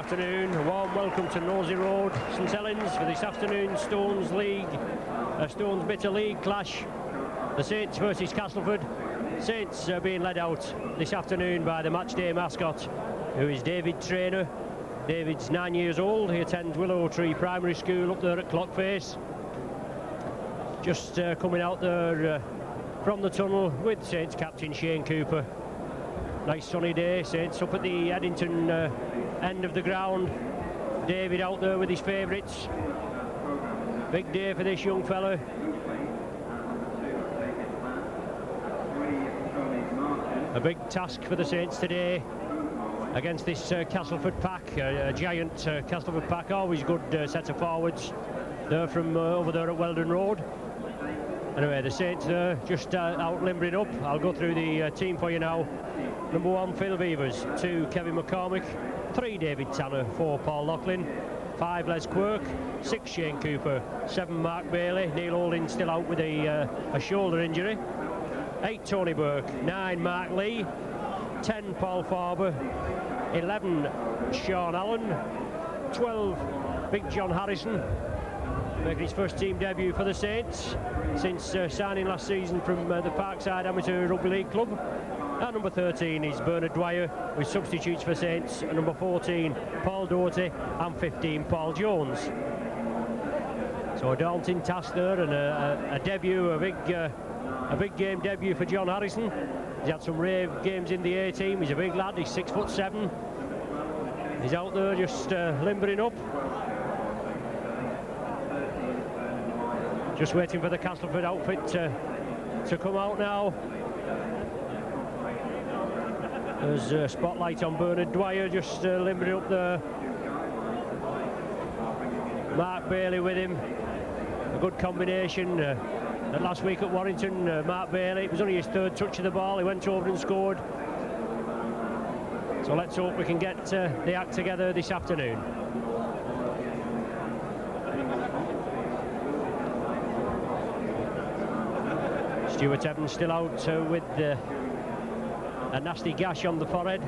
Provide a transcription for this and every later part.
afternoon. A warm welcome to Nosey Road, St Helens, for this afternoon's Stones Bitter League clash. The Saints versus Castleford. Saints are being led out this afternoon by the matchday mascot, who is David Trainer. David's 9 years old. He attends Willow Tree Primary School up there at Clockface. Just coming out there from the tunnel with Saints captain Shane Cooper. Nice sunny day. Saints up at the Eddington end of the ground. David out there with his favourites. Big day for this young fella. A big task for the Saints today against this Castleford pack, a giant Castleford pack. Always good set of forwards there from over there at Weldon Road. Anyway, the Saints just out limbering up. I'll go through the team for you now. Number 1, Phil Beavers. 2, Kevin McCormick. 3, David Tanner. 4, Paul Loughlin. 5, Les Quirk. 6, Shane Cooper. 7, Mark Bailey. Neil Holding still out with a shoulder injury. 8, Tony Burke. 9, Mark Lee. 10, Paul Farber. 11, Sean Allen. 12, Big John Harrison, making his first team debut for the Saints since signing last season from the Parkside Amateur Rugby League Club. And number 13 is Bernard Dwyer, with substitutes for Saints. And number 14, Paul Doherty, and 15, Paul Jones. So a daunting task there, and a debut, a big game debut for John Harrison. He's had some rave games in the A team. He's a big lad. He's 6'7". He's out there just limbering up. Just waiting for the Castleford outfit to come out now. There's a spotlight on Bernard Dwyer, just limbering up there. Mark Bailey with him. A good combination. Last week at Warrington, Mark Bailey, it was only his 3rd touch of the ball. He went over and scored. So let's hope we can get the act together this afternoon. Stuart Evans still out with a nasty gash on the forehead.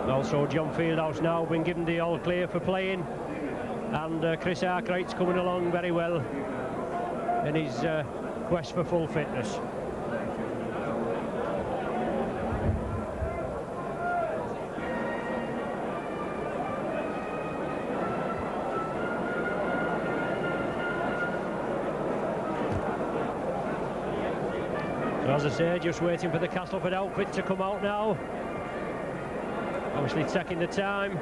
Also John Fieldhouse now been given the all clear for playing, and Chris Arkwright's coming along very well in his quest for full fitness. So as I say, just waiting for the Castleford outfit to come out now. Obviously taking the time.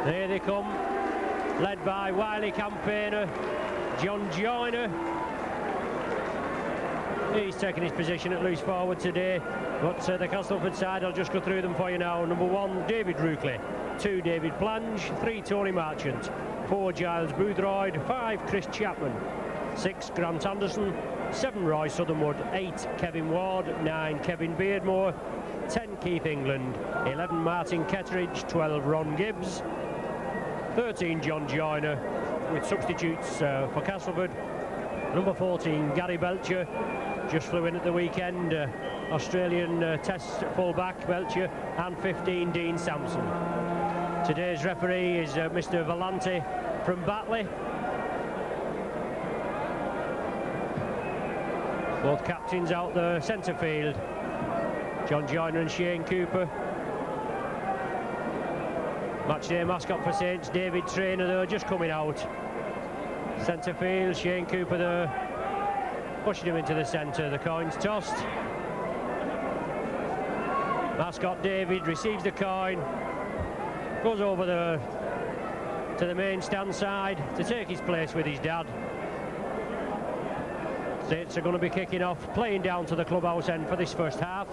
There they come, led by wily campaigner John Joyner. He's taking his position at loose forward today, but the Castleford side, I'll just go through them for you now. Number 1, David Rookley. 2, David Plange. 3, Tony Marchant. 4, Giles Boothroyd. 5, Chris Chapman. 6, Grant Anderson. 7, Roy Southernwood. 8, Kevin Ward. 9, Kevin Beardmore. 10, Keith England. 11, Martin Kettridge. 12, Ron Gibbs. 13, John Joyner, with substitutes for Castleford. Number 14, Gary Belcher, just flew in at the weekend. Australian Test fullback Belcher. And 15, Dean Sampson. Today's referee is Mr. Valente from Batley. Both captains out there, centre field. John Joyner and Shane Cooper. Matchday mascot for Saints, David Trainer there, just coming out. Centre field, Shane Cooper there, pushing him into the centre. The coin's tossed. Mascot David receives the coin, goes over there to the main stand side to take his place with his dad. Saints are going to be kicking off, playing down to the clubhouse end for this first half.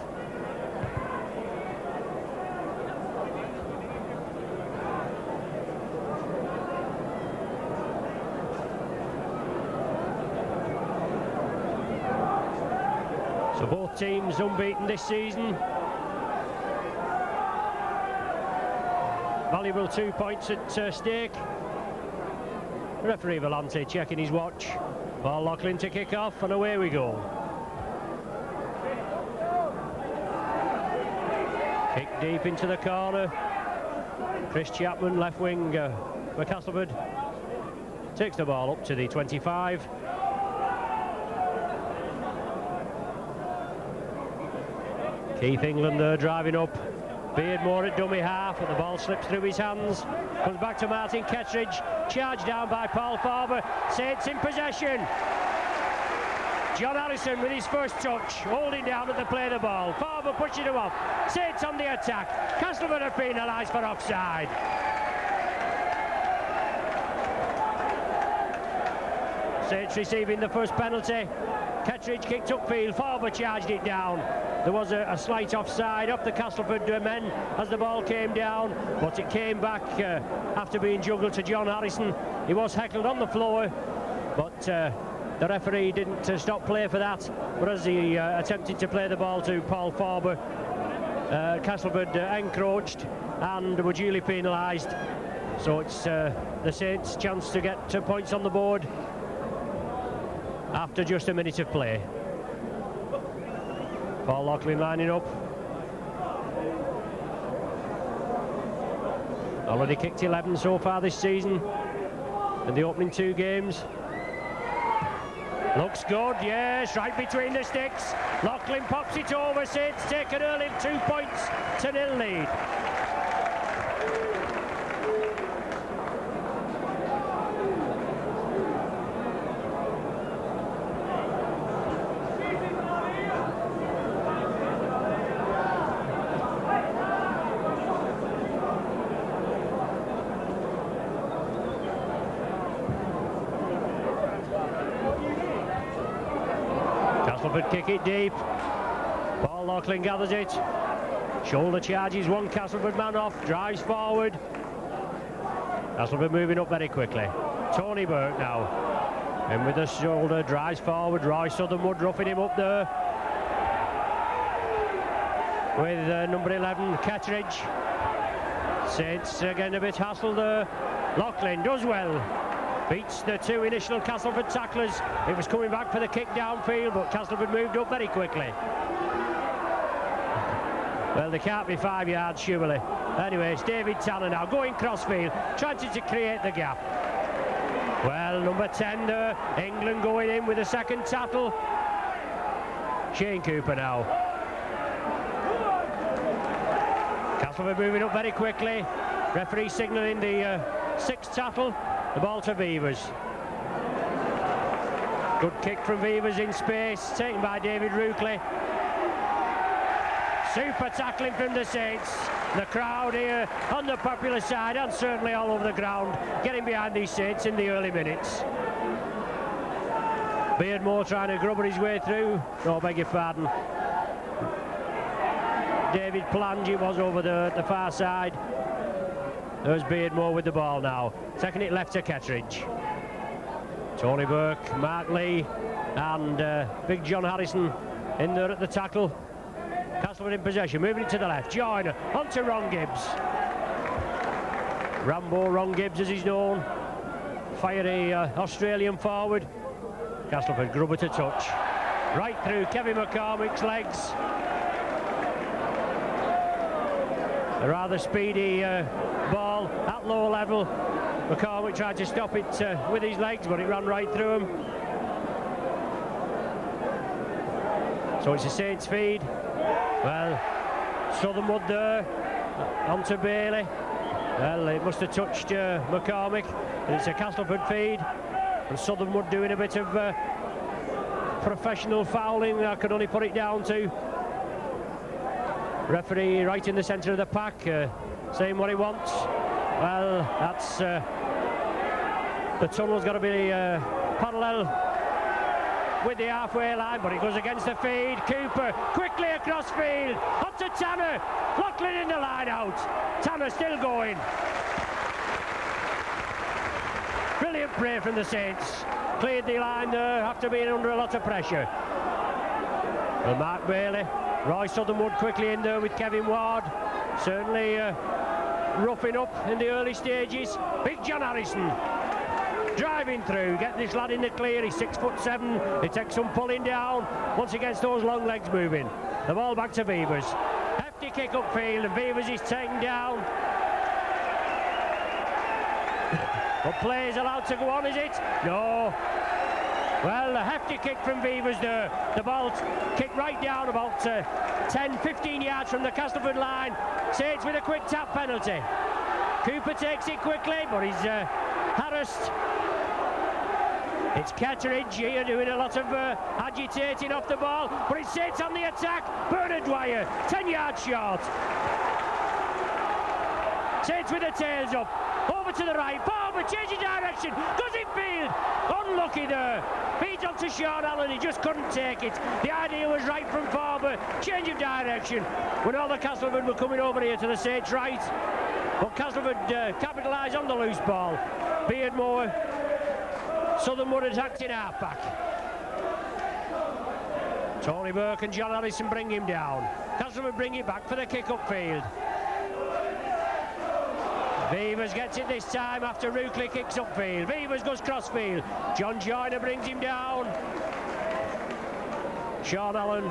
So both teams unbeaten this season. Valuable 2 points at stake. Referee Valente checking his watch. Paul Loughlin to kick off, and away we go. Kick deep into the corner. Chris Chapman, left wing for Castleford, takes the ball up to the 25. Keith England there driving up. Beardmore at dummy half, and the ball slips through his hands. Comes back to Martin Kettridge, charged down by Paul Farber. Saints in possession. John Harrison with his first touch, holding down at the play of the ball. Farber pushing him off. Saints on the attack. Castleford have penalised for offside. Saints receiving the first penalty. Kettridge kicked upfield, Farber charged it down. There was a slight offside off the Castleford men as the ball came down, but it came back after being juggled to John Harrison. He was heckled on the floor, but the referee didn't stop play for that. But as he attempted to play the ball to Paul Farber, Castleford encroached and were duly penalised. So it's the Saints' chance to get 2 points on the board after just a minute of play. Paul Loughlin lining up. Already kicked 11 so far this season in the opening 2 games. Looks good, yes, right between the sticks. Loughlin pops it over. Saints take an early 2-0 lead. Castleford kick it deep. Paul Loughlin gathers it. Shoulder charges one Castleford man off, drives forward. Castleford moving up very quickly. Tony Burke now. In with the shoulder, drives forward. Roy Southernwood roughing him up there. With number 11, Kettridge. Saints again a bit hassled there. Loughlin does well. Beats the 2 initial Castleford tacklers. It was coming back for the kick downfield, but Castleford moved up very quickly. Well, they can't be 5 yards, surely. Anyway, it's David Tanner now, going crossfield, trying to create the gap. Well, number 10 there, England going in with a second tackle. Shane Cooper now. Castleford moving up very quickly. Referee signalling the 6th tackle. The ball to Beavers. Good kick from Beavers in space, taken by David Rookley. Super tackling from the Saints. The crowd here on the popular side and certainly all over the ground, getting behind these Saints in the early minutes. Beardmore trying to grubber his way through. No, beg your pardon. David Plange was over there at the far side. There's Beardmore with the ball now, taking it left to Kettridge. Tony Burke, Mark Lee and Big John Harrison in there at the tackle. Castleford in possession, moving it to the left. Joyner onto Ron Gibbs. Rambo Ron Gibbs as he's known. Fiery Australian forward. Castleford grubber to touch. Right through Kevin McCormick's legs. A rather speedy ball at low level. McCormick tried to stop it with his legs, but it ran right through him. So it's a Saints feed. Well, Southernwood there, onto Bailey. Well, it must have touched McCormick, and it's a Castleford feed. And Southernwood doing a bit of professional fouling, I could only put it down to. Referee right in the centre of the pack, saying what he wants. Well, that's the tunnel's got to be parallel with the halfway line, but it goes against the feed. Cooper quickly across field, up to Tanner. Loughlin in the line out. Tanner still going. Brilliant play from the Saints. Cleared the line there after being under a lot of pressure. Well, Mark Bailey. Roy Southernwood quickly in there with Kevin Ward. Certainly roughing up in the early stages. Big John Harrison driving through, getting this lad in the clear. He's 6'7". It takes some pulling down once he gets those long legs moving. The ball back to Beavers. Hefty kick upfield, and Beavers is taken down. But play is allowed to go on, is it? No. Well, a hefty kick from Beavers there. The ball kicked right down about 10-15 yards from the Castleford line. Saints with a quick tap penalty. Cooper takes it quickly, but he's harassed. It's Ketteridge here doing a lot of agitating off the ball, but it's Saints on the attack. Bernard Dwyer, 10 yards short. Saints with the tails up. Over to the right, forward, changing direction, goes in field. Unlucky there. Feeds on to Sean Allen, he just couldn't take it. The idea was right from forward, change of direction. When all the Castleford were coming over here to the Saints right. But Castleford capitalised on the loose ball. Beardmore, Southernwood attacked in half-back. Tony Burke and John Allison bring him down. Castleford bring it back for the kick upfield. Beavers gets it this time after Rookley kicks upfield. Beavers goes crossfield. John Joyner brings him down. Sean Allen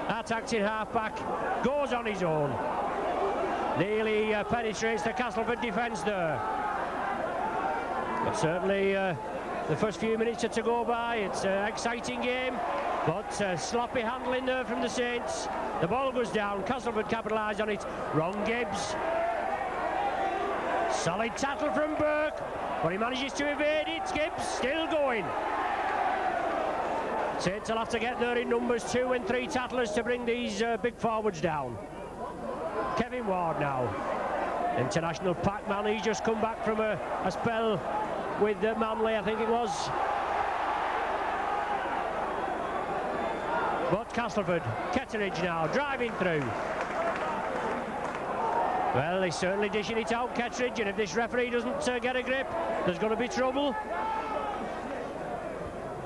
attacks in half-back, goes on his own. Nearly penetrates the Castleford defence there. But certainly the first few minutes are to go by. It's an exciting game, but sloppy handling there from the Saints. The ball goes down, Castleford capitalise on it. Ron Gibbs. Solid tackle from Burke, but he manages to evade it. Gibbs still going. Saints will have to get there in numbers 2 and 3 tattlers to bring these big forwards down. Kevin Ward now, international pack-man. He's just come back from a spell with Manley, I think it was. But Castleford, Ketteridge now, driving through. Well, he's certainly dishing it out, Ketteridge, and if this referee doesn't get a grip, there's going to be trouble.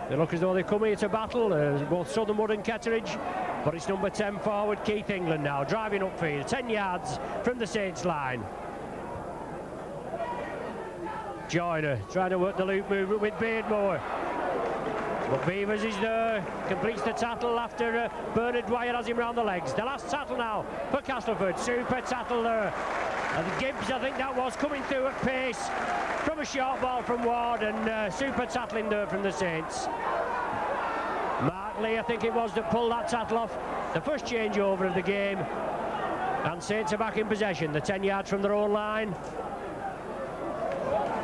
They look as though they come here to battle, both Southernwood and Ketteridge, but it's number 10 forward, Keith England now, driving upfield, 10 yards from the Saints line. Joyner trying to work the loop movement with Beardmore. But Beavers is there, completes the tattle after Bernard Dwyer has him round the legs. The last tattle now for Castleford, super tattle there. And Gibbs, I think that was, coming through at pace from a short ball from Ward, and super tattling there from the Saints. Martley, I think it was, that pulled that tattle off. The first changeover of the game. And Saints are back in possession, the 10 yards from their own line.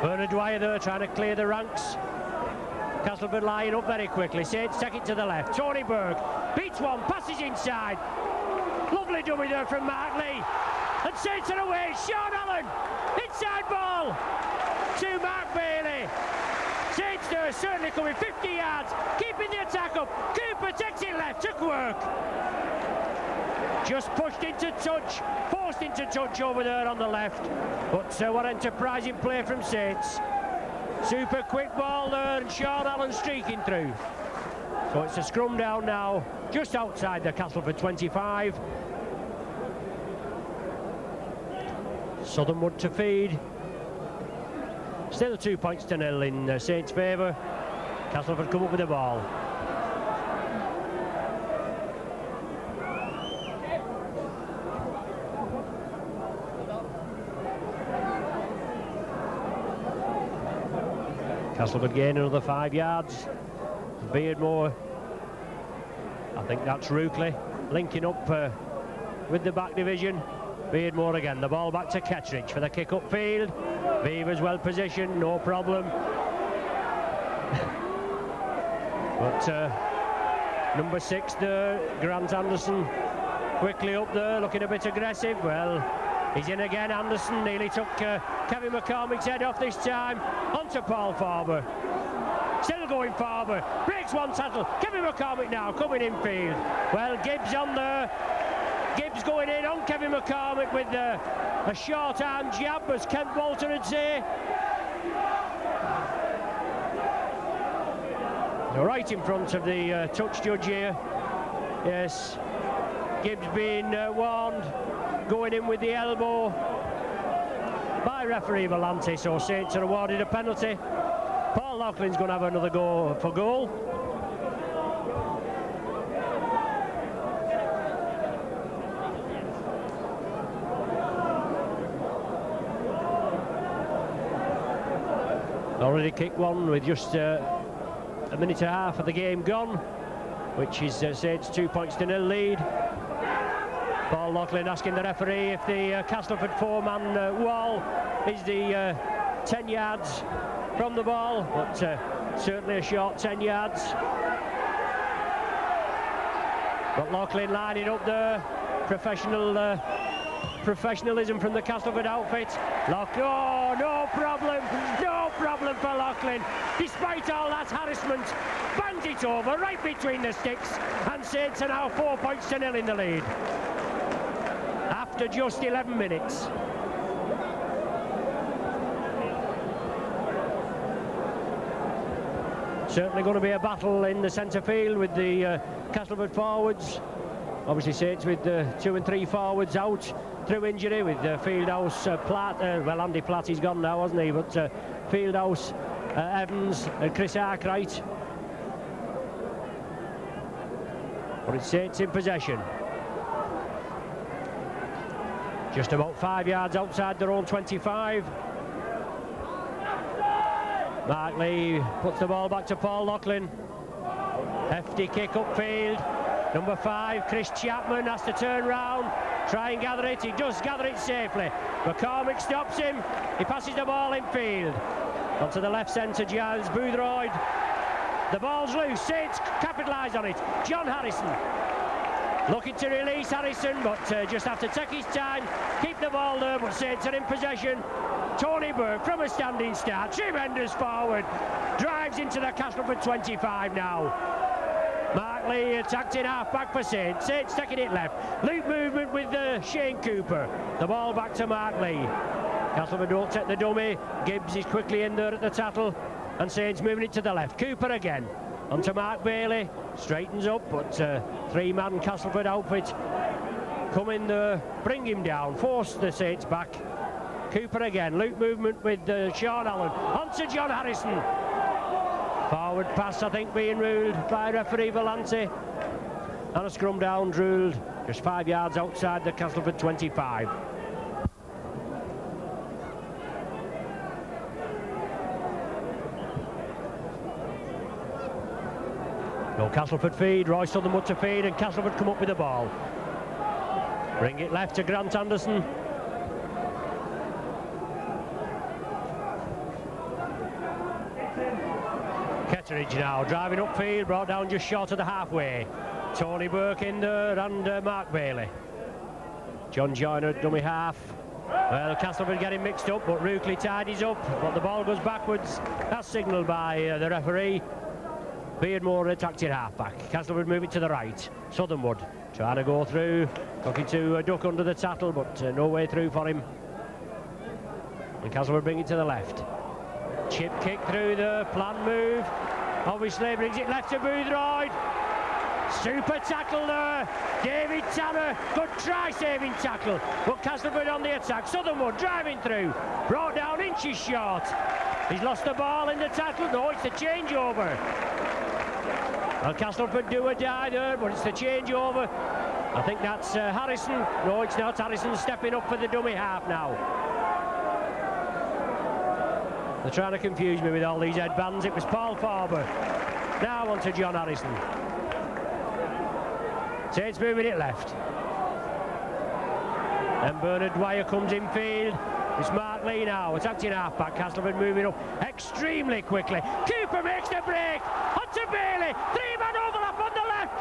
Bernard Dwyer there trying to clear the ranks. Castleford lying up very quickly. Saints take it to the left. Tony Burke beats one, passes inside. Lovely dummy there from Martley. And Saints are away. Sean Allen, inside ball to Mark Bailey. Saints there certainly coming 50 yards, keeping the attack up. Cooper takes it left, took work. Just pushed into touch, forced into touch over there on the left. But what enterprising play from Saints. Super quick ball there, and Sean Allen streaking through. So it's a scrum down now, just outside the Castleford 25. Southernwood to feed. Still 2 points to nil in Saints' favour. Castleford come up with the ball. Castleford gain another 5 yards. Beardmore, I think that's Rookley, linking up with the back division. Beardmore again, the ball back to Ketteridge for the kick upfield. Beavers well positioned, no problem. But number 6 there, Grant Anderson, quickly up there, looking a bit aggressive. Well, he's in again. Anderson nearly took Kevin McCormick's head off this time. Onto Paul Farber. Still going Farber. Breaks one tackle. Kevin McCormick now coming in field. Well, Gibbs on there. Gibbs going in on Kevin McCormick with a short arm jab, as Kent Walter would say. They're right in front of the touch judge here. Yes. Gibbs being warned. Going in with the elbow by referee Volante, so Saints are awarded a penalty. Paul Laughlin's going to have another go for goal. Already kicked one with just a minute and a half of the game gone, which is Saints 2 points to 0 lead. Paul Loughlin asking the referee if the Castleford 4-man wall is the 10 yards from the ball, but certainly a short 10 yards. But Loughlin lining up there, professionalism from the Castleford outfit. Oh, no problem for Loughlin. Despite all that harassment, bangs it over right between the sticks, and Saints are now 4 points to 0 in the lead after just 11 minutes. Certainly going to be a battle in the centre field with the Castleford forwards. Obviously Saints with 2 and 3 forwards out through injury, with Fieldhouse, Platt, well, Andy Platt, he's gone now, hasn't he? But Fieldhouse, Evans and Chris Arkwright. But it's Saints in possession. Just about 5 yards outside their own 25. Mark Lee puts the ball back to Paul Loughlin. Hefty kick upfield. Number 5, Chris Chapman, has to turn round, try and gather it. He does gather it safely. McCormick stops him. He passes the ball in field. Onto the left centre, Giles Boothroyd. The ball's loose. Saints capitalise on it. John Harrison looking to release Harrison, but just have to take his time, keep the ball there, but Saints are in possession. Tony Burke from a standing start, tremendous forward, drives into the Castleford 25 now. Mark Lee attacked in half-back for Saints. Saints taking it left. Loop movement with Shane Cooper. The ball back to Mark Lee. Castleford don't take the dummy. Gibbs is quickly in there at the tackle, and Saints moving it to the left. Cooper again. Onto Mark Bailey. Straightens up, but 3-man Castleford outfit come in there, bring him down, force the Saints back. Cooper again. Loop movement with Sean Allen. Onto John Harrison. Forward pass, I think, being ruled by referee Valenti. And a scrum down ruled just 5 yards outside the Castleford 25. No Castleford feed, Roy Southernwood to feed, and Castleford come up with the ball. Bring it left to Grant Anderson. Ketteridge now driving upfield, brought down just short of the halfway. Tony Burke in there, and Mark Bailey. John Joyner, dummy half. Well, Castleford getting mixed up, but Rookley tidies up, but the ball goes backwards. That's signalled by the referee. Beardmore attacked it half-back. Castleford move it to the right. Southernwood trying to go through, looking to duck under the tackle, but no way through for him. And Castleford bring it to the left. Chip kick through the plan move. Obviously brings it left to Boothroyd. Super tackle there. David Tanner, good try saving tackle, but Castleford on the attack. Southernwood driving through, brought down inches short. He's lost the ball in the tackle. No, it's the changeover. Well, Castleford do or die there, but it's the changeover. I think that's Harrison. No, it's not. Harrison stepping up for the dummy half now. They're trying to confuse me with all these headbands. It was Paul Farber. Now on to John Harrison. Saints moving it left. And Bernard Dwyer comes in field. It's Mark Lee now, attacked in half-back. Castleford moving up extremely quickly. Cooper makes the break. Onto Bailey. 3-man overlap on the left.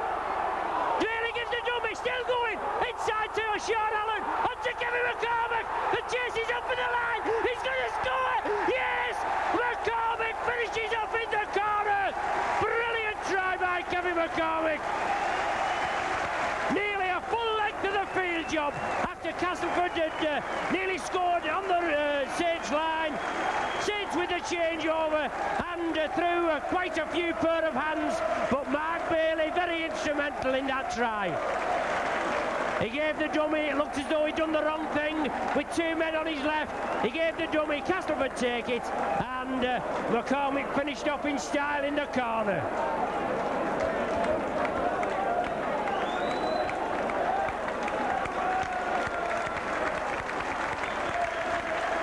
Bailey gives the dummy, still going. Inside to Sean Allen. Onto Kevin McCormick. The chase is up for the line. He's going to score. Yes! McCormick finishes off in the corner. Brilliant try by Kevin McCormick. Nearly a full length of the field job after Castleford had nearly scored on the Saints line. Saints with a changeover and through quite a few pair of hands, but Mark Bailey very instrumental in that try. He gave the dummy, it looked as though he'd done the wrong thing with 2 men on his left. He gave the dummy, Castleford take it, and McCormick finished off in style in the corner.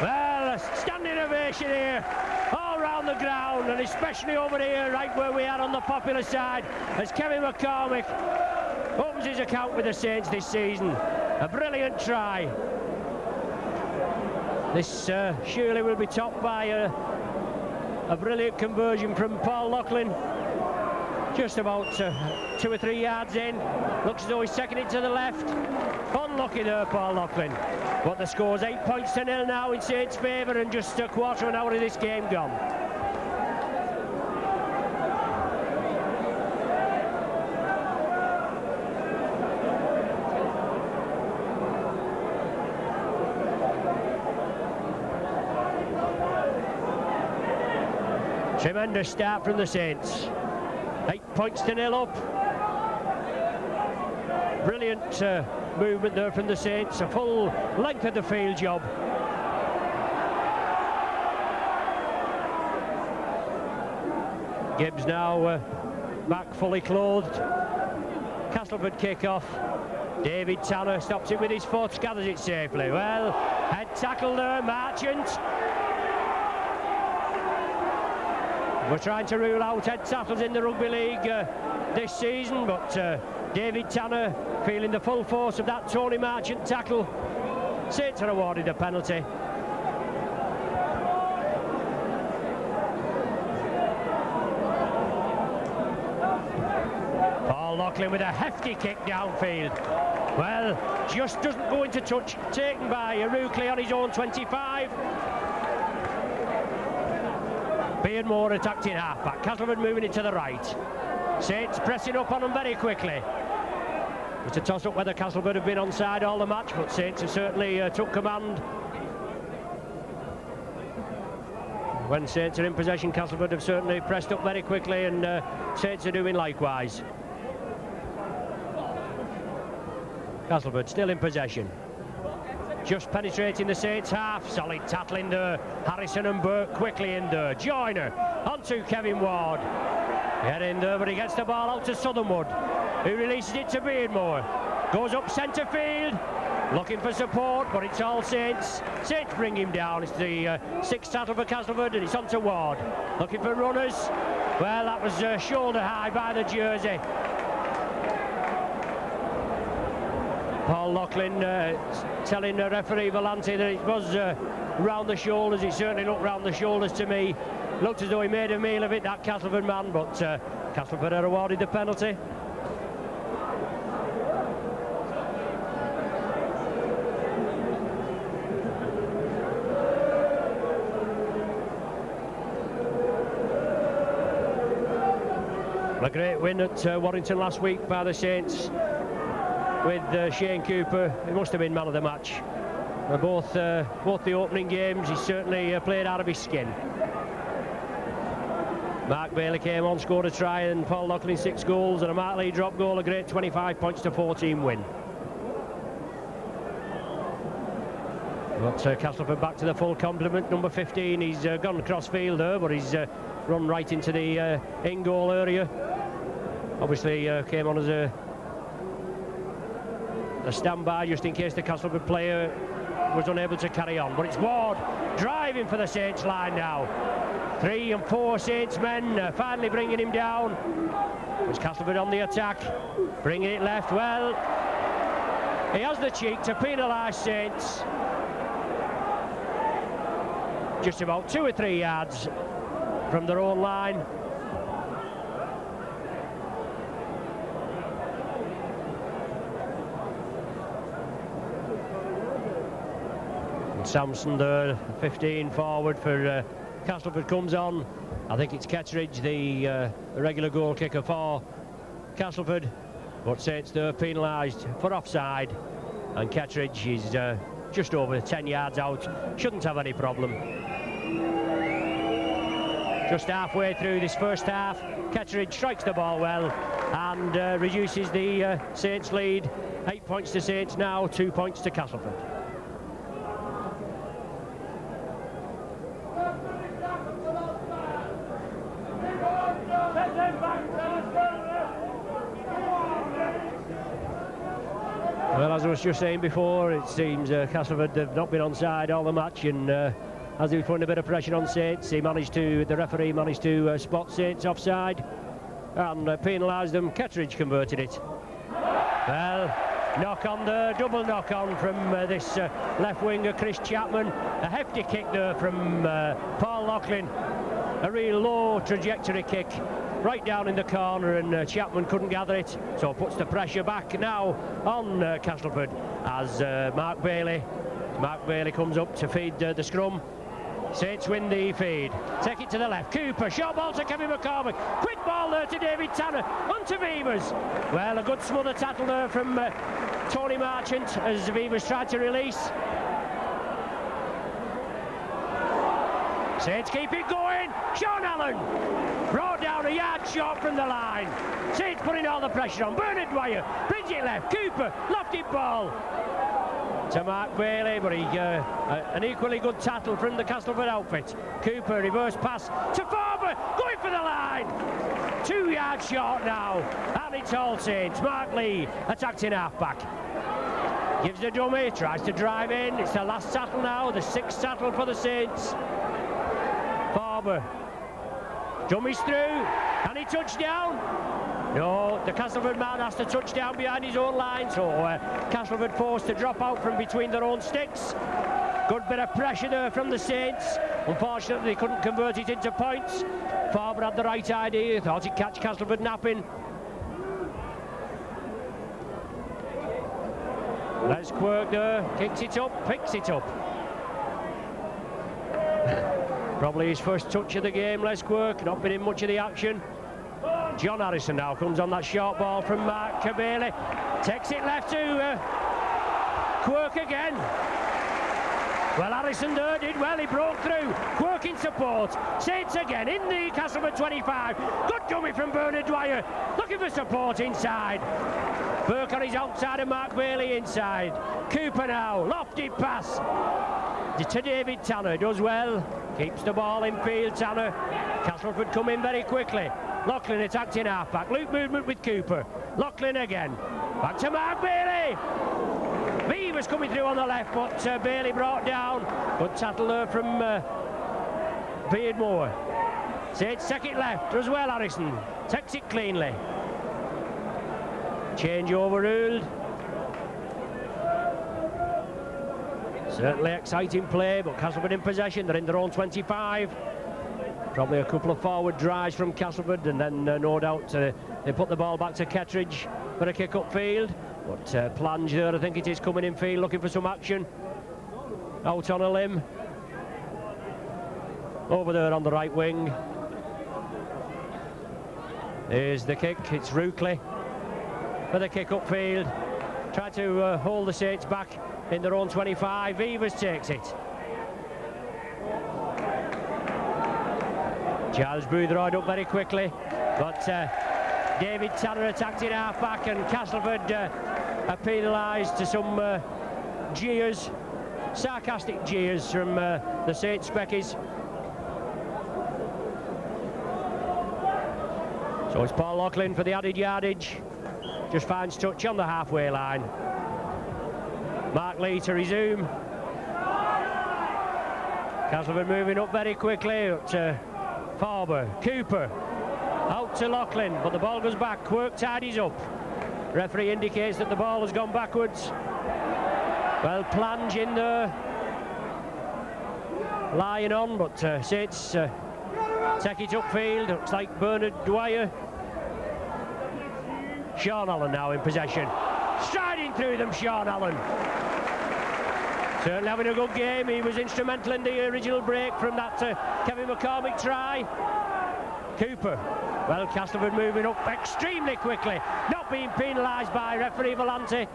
Well, a standing ovation here all all round the ground, and especially over here, right where we are on the popular side, as Kevin McCormick opens his account with the Saints this season. A brilliant try. This surely will be topped by a brilliant conversion from Paul Loughlin. Just about 2 or 3 yards in. Looks as though he's taking it to the left. Unlucky there, Paul Loughlin. But the score's 8 points to 0 now in Saints' favour, and just a quarter of an hour of this game gone. Tremendous start from the Saints. 8 points to 0 up. Brilliant movement there from the Saints. A full length of the field job. Gibbs now back fully clothed. Castleford kick off. David Tanner stops it with his foot, gathers it safely. Well, head tackle there, Marchant. We're trying to rule out head tackles in the Rugby League this season, but David Tanner feeling the full force of that Tony Marchant tackle. Saints are awarded a penalty. Paul Loughlin with a hefty kick downfield. Well, just doesn't go into touch, taken by Arukley on his own 25. Beardmore attacked in half-back. Castleford moving it to the right. Saints pressing up on them very quickly. It's a toss-up whether Castleford have been onside all the match, but Saints have certainly took command. When Saints are in possession, Castleford have certainly pressed up very quickly, and Saints are doing likewise. Castleford still in possession. Just penetrating the Saints half. Solid tackling there. Harrison and Burke quickly in there. Joyner onto Kevin Ward. Get in there, but he gets the ball out to Southernwood, who releases it to Beardmore. Goes up centre field, looking for support, but it's all Saints. Saints bring him down. It's the sixth tackle for Castleford, and it's on to Ward. Looking for runners. Well, that was shoulder high by the jersey. Paul Loughlin telling the referee Volante that it was round the shoulders. It certainly looked round the shoulders to me. Looked as though he made a meal of it, that Castleford man, but Castleford are awarded the penalty. A great win at Warrington last week by the Saints with Shane Cooper. He must have been man of the match. Both the opening games, he certainly played out of his skin. Mark Bailey came on, scored a try, and Paul Loughlin 6 goals, and a Mark Lee drop goal. A great 25 points to 14 win. But Castleford back to the full complement. Number 15, he's gone cross field there, but he's run right into the in-goal area. Obviously came on as a standby just in case the Castleford player was unable to carry on. But it's Ward driving for the Saints line now. 3 and 4 Saints men finally bringing him down. It's Castleford on the attack, bringing it left. Well, he has the cheek to penalise Saints. Just about 2 or 3 yards from their own line. And Samson there, 15 forward for Castleford comes on. I think it's Kettridge, the regular goal kicker for Castleford. But Saints there penalised for offside. And Kettridge is just over 10 yards out. Shouldn't have any problem. Just halfway through this first half, Kettridge strikes the ball well and reduces the Saints lead. 8 points to Saints now, 2 points to Castleford. Well, as I was just saying before, it seems Castleford have not been onside all the match, and as he was putting a bit of pressure on Saints. The referee managed to spot Saints offside and penalised them. Kettridge converted it. Well, knock on there, double knock on from this left winger Chris Chapman. A hefty kick there from Paul Loughlin. A real low trajectory kick right down in the corner, and Chapman couldn't gather it, so puts the pressure back now on Castleford as Mark Bailey comes up to feed the scrum. Saints win the feed. Take it to the left. Cooper, short ball to Kevin McCormick. Quick ball there to David Tanner. On to Vivers. Well, a good smother tackle there from Tony Marchant as Vivers tried to release. Saints keep it going. Sean Allen brought down a yard short from the line. Saints putting all the pressure on. Bernard Dwyer brings it left. Cooper, lofted ball to Mark Bailey, but an equally good tackle from the Castleford outfit. Cooper, reverse pass to Farber, going for the line. 2 yards short now, and it's all Saints. Mark Lee attacked in half-back. Gives the dummy, tries to drive in. It's the last tackle now, the 6th tackle for the Saints. Farber, dummy's through, and he touched down. No, the Castleford man has to touch down behind his own line, so Castleford forced to drop out from between their own sticks. Good bit of pressure there from the Saints. Unfortunately, they couldn't convert it into points. Farber had the right idea, thought he'd catch Castleford napping. Les Quirk there, kicks it up, picks it up. Probably his first touch of the game, Les Quirk, not been in much of the action. John Harrison now comes on that short ball from Mark Bailey. Takes it left to Quirk again. Well, Harrison there did well, he broke through. Quirk in support. Saints again in the Castleford 25. Good dummy from Bernard Dwyer. Looking for support inside. Burke on his outside and Mark Bailey inside. Cooper now, lofted pass to David Tanner. Does well. Keeps the ball in field, Tanner. Castleford come in very quickly. Loughlin attacked in half-back. Loop movement with Cooper. Loughlin again. Back to Mark Bailey. Beavers coming through on the left, but Bailey brought down. Good tackle there from Beardmore. Saints take it left. Does well, Harrison. Takes it cleanly. Change overruled. Certainly exciting play, but Castleford in possession. They're in their own 25. Probably a couple of forward drives from Castleford, and then no doubt they put the ball back to Kettridge for a kick upfield. But Plange there, I think it is, coming in field looking for some action. Out on a limb. Over there on the right wing. There's the kick, it's Rookley for the kick upfield. Try to hold the Saints back in their own 25. Vivers takes it. Charles Boothroyd up very quickly, but David Tanner attacked in half-back, and Castleford are penalised to some jeers, sarcastic jeers from the Saints Speckies. So it's Paul Loughlin for the added yardage. Just finds touch on the halfway line. Mark Lee to resume. Castleford moving up very quickly. Up to Farber, Cooper, out to Loughlin, but the ball goes back. Quirk tidies up. Referee indicates that the ball has gone backwards. Well, Plange in there, lying on, but Saints take it upfield. Looks like Bernard Dwyer. Sean Allen now in possession. Striding through them, Sean Allen. Certainly having a good game. He was instrumental in the original break from that Kevin McCormick try. Cooper. Well, Castleford moving up extremely quickly. Not being penalised by referee Volante.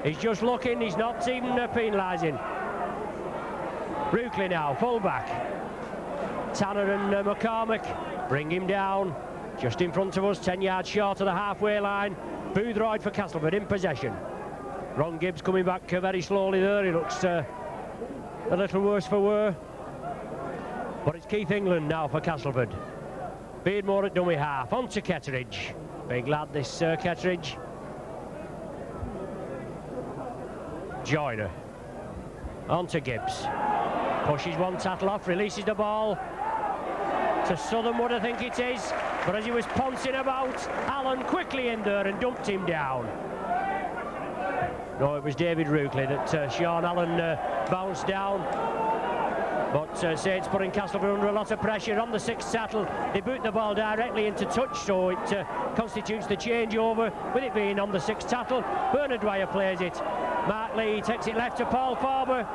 He's just looking, he's not even penalising. Rookley now, full back. Tanner and McCormick bring him down. Just in front of us, 10 yards short of the halfway line. Boothroyd for Castleford in possession. Ron Gibbs coming back very slowly there. He looks a little worse for wear. But it's Keith England now for Castleford. Beardmore at dummy half. On to Kettridge. Big lad, this Kettridge. Joyner. On to Gibbs. Pushes one tattle off, releases the ball to Southernwood, I think it is. But as he was pouncing about, Allen quickly in there and dumped him down. No, it was David Ruckley that Sean Allen bounced down. But Saints putting Castleford under a lot of pressure on the sixth tattle. They boot the ball directly into touch, so it constitutes the changeover with it being on the sixth tattle. Bernard Dwyer plays it. Mark Lee takes it left to Paul Farber.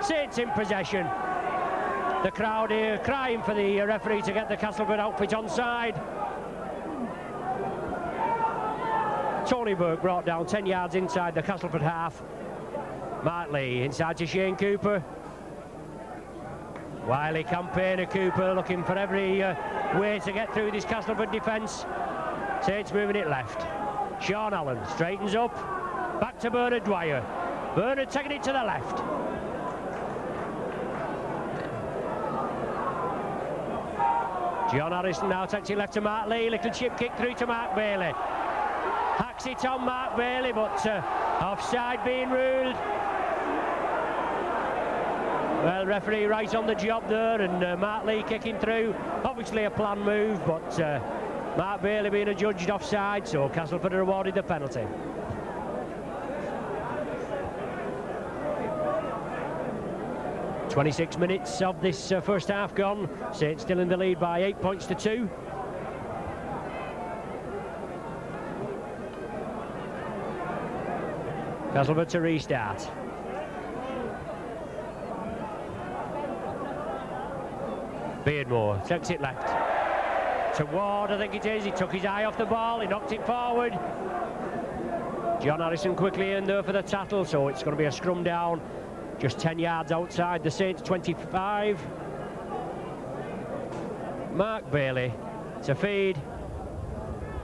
Saints in possession. The crowd here crying for the referee to get the Castleford outfit onside. Tony Burke brought down 10 yards inside the Castleford half. Mark Lee inside to Shane Cooper. Wily campaigner Cooper looking for every way to get through this Castleford defence. Saints moving it left. Sean Allen straightens up. Back to Bernard Dwyer. Bernard taking it to the left. John Harrison now takes it left to Mark Lee. Little chip kick through to Mark Bailey. Hacks it on Mark Bailey, but offside being ruled. Well, referee right on the job there, and Mark Lee kicking through. Obviously a planned move, but Mark Bailey being adjudged offside, so Castleford are awarded the penalty. "26 minutes of this first half gone. Saints still in the lead by 8 points to 2. Castleford to restart. Beardmore takes it left to Ward, I think it is. He took his eye off the ball, he knocked it forward. John Harrison quickly in there for the tattle, so it's going to be a scrum down just 10 yards outside the Saints 25. Mark Bailey to feed.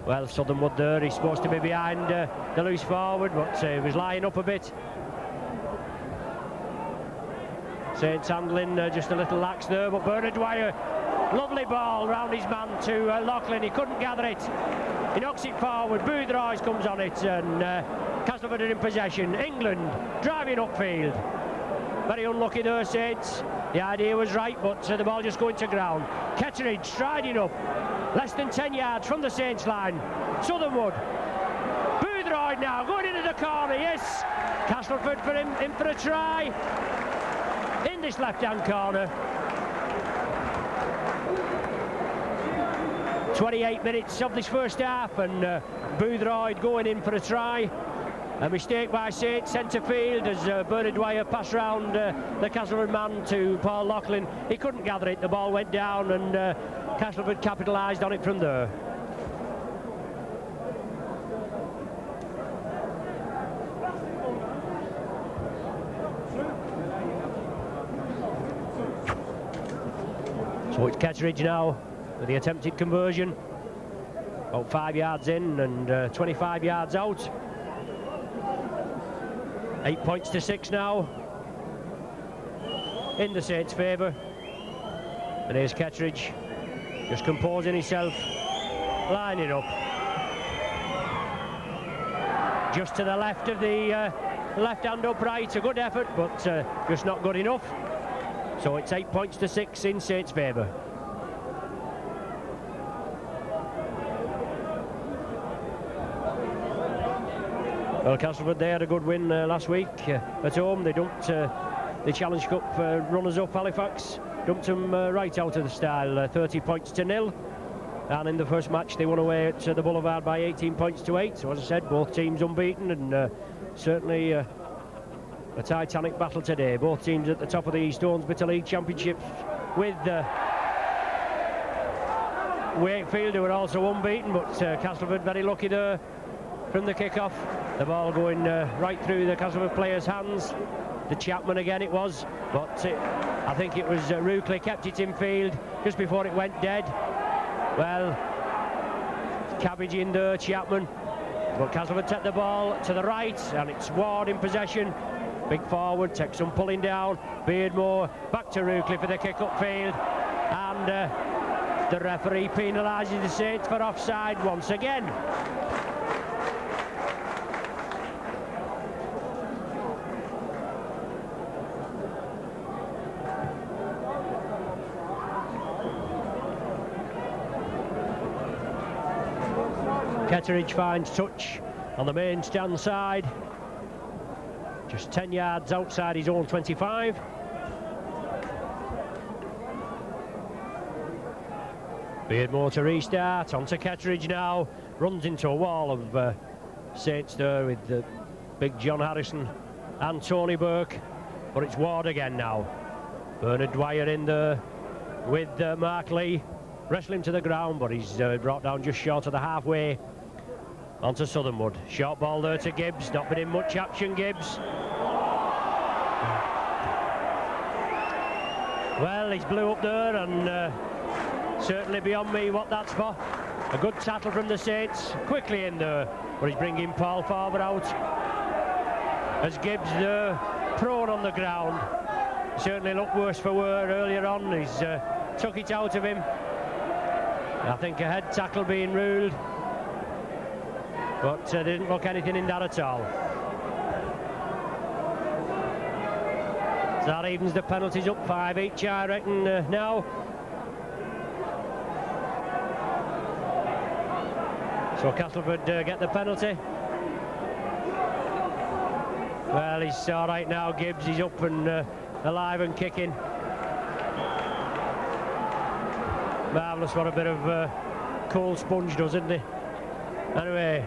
Well, Southernwood there, he's supposed to be behind the loose forward, but he was lying up a bit. Saints handling just a little lax there, but Bernard Dwyer, lovely ball round his man to Loughlin. He couldn't gather it. He knocks it forward. Boothroyd comes on it, and Castleford are in possession. England driving upfield. Very unlucky there, Saints. The idea was right, but the ball just going to ground. Ketteridge striding up, less than 10 yards from the Saints line. Southernwood. Boothroyd now going into the corner. Yes, Castleford for him in for a try in this left-hand corner. 28 minutes of this first half, and Boothroyd going in for a try. A mistake by Saints centre field as Bernard Dwyer passed round the Castleford man to Paul Loughlin. He couldn't gather it, the ball went down, and Castleford capitalised on it from there. So it's Ketteridge now with the attempted conversion. About 5 yards in and 25 yards out. 8 points to 6 now in the Saints' favour. And here's Ketteridge just composing himself, lining up just to the left of the left hand upright. A good effort, but just not good enough. So it's 8 points to 6 in Saints' favour. Well, Castleford, they had a good win last week at home. They dumped the Challenge Cup runners-up Halifax, dumped them right out of the style, 30 points to 0. And in the first match, they won away at the Boulevard by 18 points to 8. So as I said, both teams unbeaten, and certainly a titanic battle today. Both teams at the top of the East Owensboro League Championship, with Wakefield, who were also unbeaten, but Castleford very lucky there from the kick-off. The ball going right through the Castleford players' hands. The Chapman again it was, but I think it was Ruckley kept it in field just before it went dead. Well, Cabbage in there, Chapman, but Castleford take the ball to the right, and it's Ward in possession. Big forward, takes some pulling down. Beardmore back to Ruckley for the kick-up field, and the referee penalises the Saints for offside once again. Ketteridge finds touch on the main stand side, just 10 yards outside his own 25. Beardmore to restart, onto Ketteridge now, runs into a wall of Saints there with big John Harrison and Tony Burke, but it's Ward again now. Bernard Dwyer in there with Mark Lee, wrestling to the ground, but he's brought down just short of the halfway. Onto Southernwood, short ball there to Gibbs, not been in much action, Gibbs. Well, he's blew up there, and certainly beyond me what that's for. A good tackle from the Saints, quickly in there, but he's bringing Paul Farber out. As Gibbs there, prone on the ground. Certainly looked worse for wear earlier on. He's took it out of him. I think a head tackle being ruled, but didn't look anything in that at all. So that evens the penalties up 5 each, I reckon, now. So Castleford get the penalty. Well, he's all right now, Gibbs. He's up and alive and kicking. Marvellous what a bit of cold sponge does, isn't he? Anyway,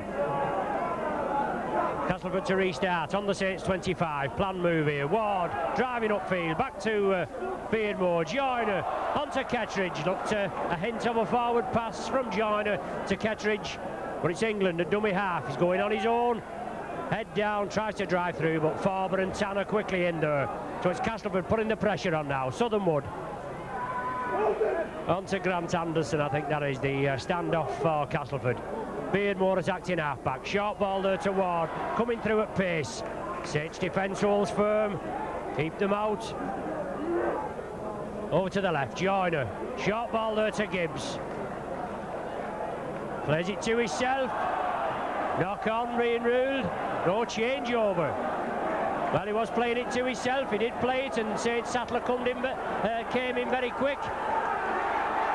Castleford to restart on the Saints 25. Plan move here. Ward driving upfield, back to Beardmore. Joyner onto Ketteridge. Looked a hint of a forward pass from Joyner to Ketteridge, but it's England at dummy half. He's going on his own. Head down, tries to drive through, but Farber and Tanner quickly in there. So it's Castleford putting the pressure on now. Southernwood on to Grant Anderson. I think that is the standoff for Castleford. Beardmore attacked in half-back. Short ball there to Ward, coming through at pace. Saints defence holds firm. Keep them out. Over to the left, Joyner. Short ball there to Gibbs. Plays it to himself. Knock on being ruled. No changeover. Well, he was playing it to himself. He did play it, and Saint Sattler came in very quick.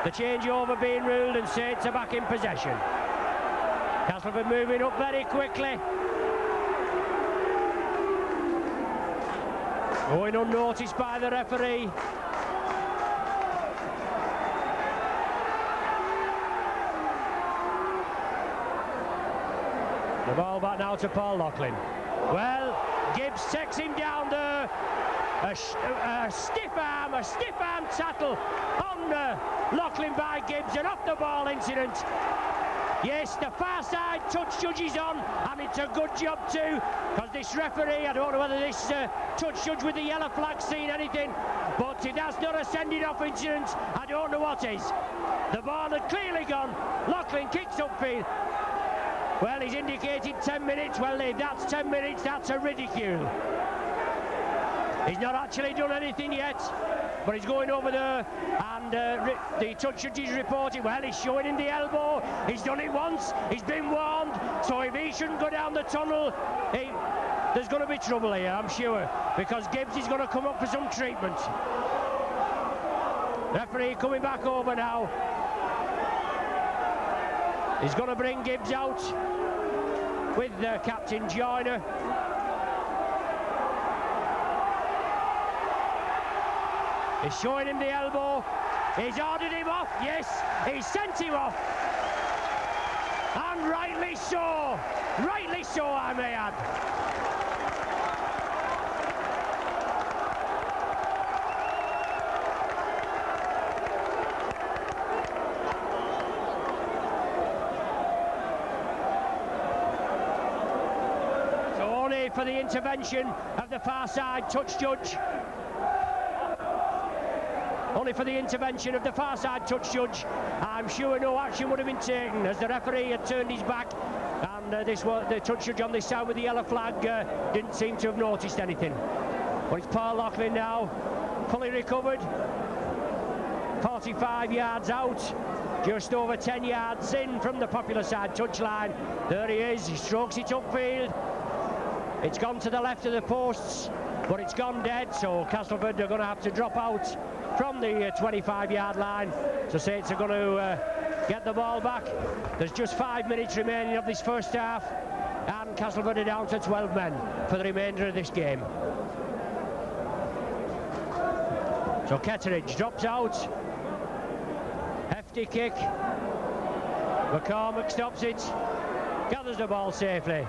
The changeover being ruled, and Saints are back in possession. Castleford moving up very quickly. Going unnoticed by the referee. The ball back now to Paul Loughlin. Well, Gibbs takes him down there. A stiff arm tackle on Loughlin by Gibbs, and off the ball incident. Yes, the far side touch judge is on, and it's a good job too, because this referee, I don't know whether this touch judge with the yellow flag seen anything, but if that's not a sending off incident, I don't know what is. The ball had clearly gone. Loughlin kicks upfield. Well, he's indicated 10 minutes. Well, if that's 10 minutes, that's a ridicule. He's not actually done anything yet, but he's going over there, and the touch judge is reporting. Well, he's showing him the elbow. He's done it once. He's been warned. So if he shouldn't go down the tunnel, there's going to be trouble here, I'm sure, because Gibbs is going to come up for some treatment. Referee coming back over now. He's going to bring Gibbs out with Captain Joyner. He's showing him the elbow. He's ordered him off. Yes, he's sent him off. And rightly so. Rightly so, I may add. For the intervention of the far side touch judge. Only for the intervention of the far side touch judge. I'm sure no action would have been taken, as the referee had turned his back, and the touch judge on this side with the yellow flag didn't seem to have noticed anything. But it's Paul Loughlin now, fully recovered, 45 yards out, just over 10 yards in from the popular side touchline. There he is. He strokes it upfield. It's gone to the left of the posts, but it's gone dead, so Castleford are going to have to drop out from the 25-yard line. So Saints are going to get the ball back. There's just 5 minutes remaining of this first half, and Castleford are down to 12 men for the remainder of this game. So Ketteridge drops out. Hefty kick. McCormick stops it. Gathers the ball safely.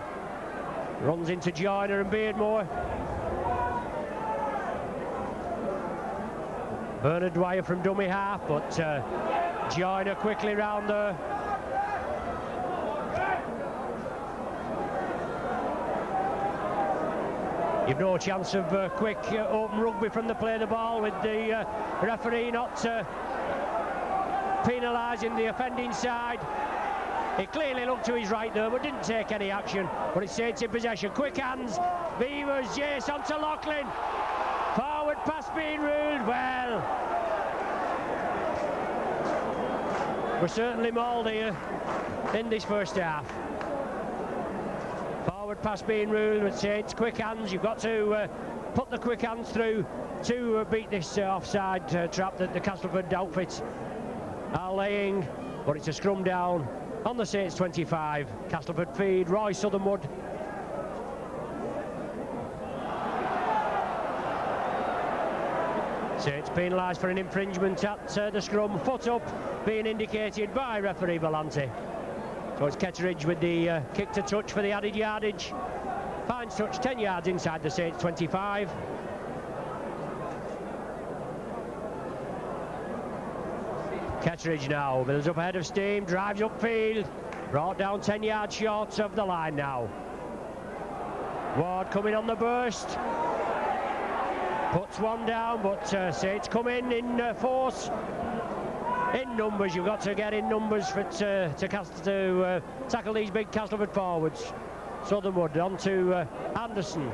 Runs into Joyner and Beardmore. Bernard Dwyer from dummy half, but Joyner quickly round there. You've no chance of quick open rugby from the play of the ball, with the referee not penalising the offending side. He clearly looked to his right there, but didn't take any action. But it's Saints in possession. Quick hands. Beavers, Jace onto Loughlin. Forward pass being ruled. Well, we're certainly mauled here in this first half. Forward pass being ruled with Saints. Quick hands. You've got to put the quick hands through to beat this offside trap that the Castleford outfit are laying. But it's a scrum down on the Saints 25. Castleford feed. Roy Southernwood. Saints penalised for an infringement at the scrum. Foot up being indicated by referee Volante. So it's Ketteridge with the kick to touch for the added yardage. Finds touch 10 yards inside the Saints 25. Ketteridge now builds up ahead of steam, drives upfield, brought down 10 yards short of the line now. Ward coming on the burst. Puts one down, but Saints come in force, in numbers. You've got to get in numbers for to tackle these big Castleford forwards. Southernwood on to Anderson.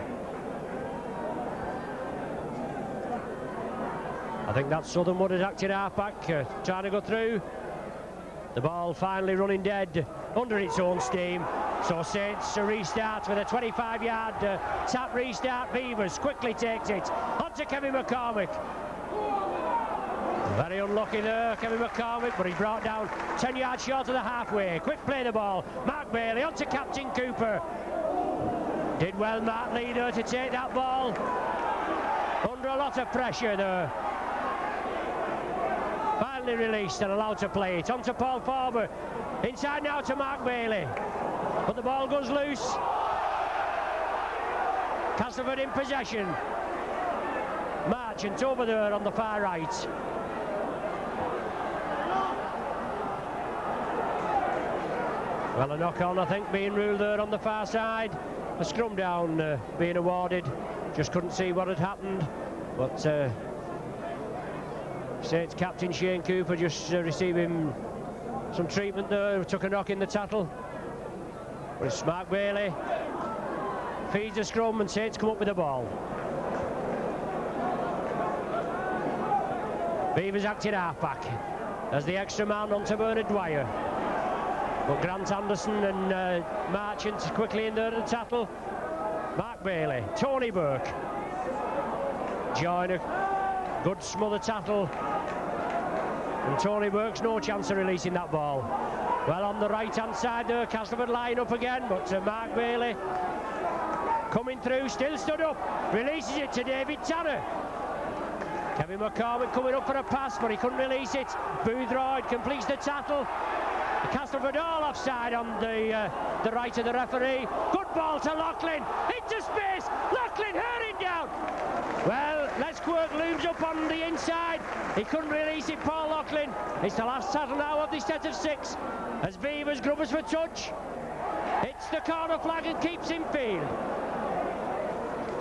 I think that's Southernwood has acted half-back, trying to go through. The ball finally running dead under its own steam. So Saints restart with a 25-yard tap restart. Beavers quickly takes it onto Kevin McCormick. Very unlucky there, Kevin McCormick, but he's brought down 10 yards short of the halfway. Quick play the ball. Mark Bailey onto Captain Cooper. Did well, Mark Leader, to take that ball under a lot of pressure there. Finally released and allowed to play it. On to Paul Farber. Inside now to Mark Bailey. But the ball goes loose. Castleford in possession. Marchant over there on the far right. Well, a knock-on, I think, being ruled there on the far side. A scrum down being awarded. Just couldn't see what had happened. But Saints captain Shane Cooper just receiving some treatment there. Took a knock in the tattle. But it's Mark Bailey. Feeds the scrum and Saints come up with the ball. Beavers acted half-back as the extra man onto Bernard Dwyer. But Grant Anderson and Marchant quickly in there to the tattle. Mark Bailey, Tony Burke. Joyner, good smother tattle. And Tony Burke's no chance of releasing that ball. Well, on the right-hand side there, Castleford line up again, but Mark Bailey coming through, still stood up, releases it to David Tanner. Kevin McCormick coming up for a pass, but he couldn't release it. Boothroyd completes the tattle. Castleford all offside on the right of the referee. Good ball to Loughlin, into space. Loughlin hurrying down. Well, Letchwork looms up on the inside. He couldn't release it, Paul Loughlin. It's the last tattle now of this set of 6. As Beavers grubbers for touch. It's the corner flag and keeps in field.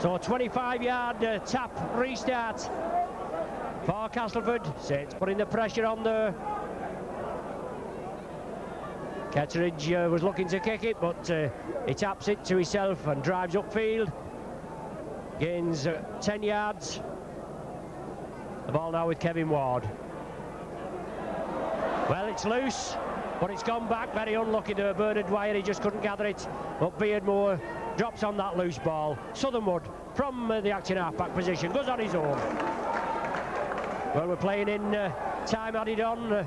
So a 25-yard tap restart for Castleford. Saints putting the pressure on there. Ketteridge was looking to kick it, but he taps it to himself and drives upfield. Gains 10 yards. The ball now with Kevin Ward. Well, it's loose, but it's gone back. Very unlucky there, Bernard Dwyer. He just couldn't gather it. But Beardmore drops on that loose ball. Southernwood from the acting half-back position goes on his own. Well, we're playing in time added on.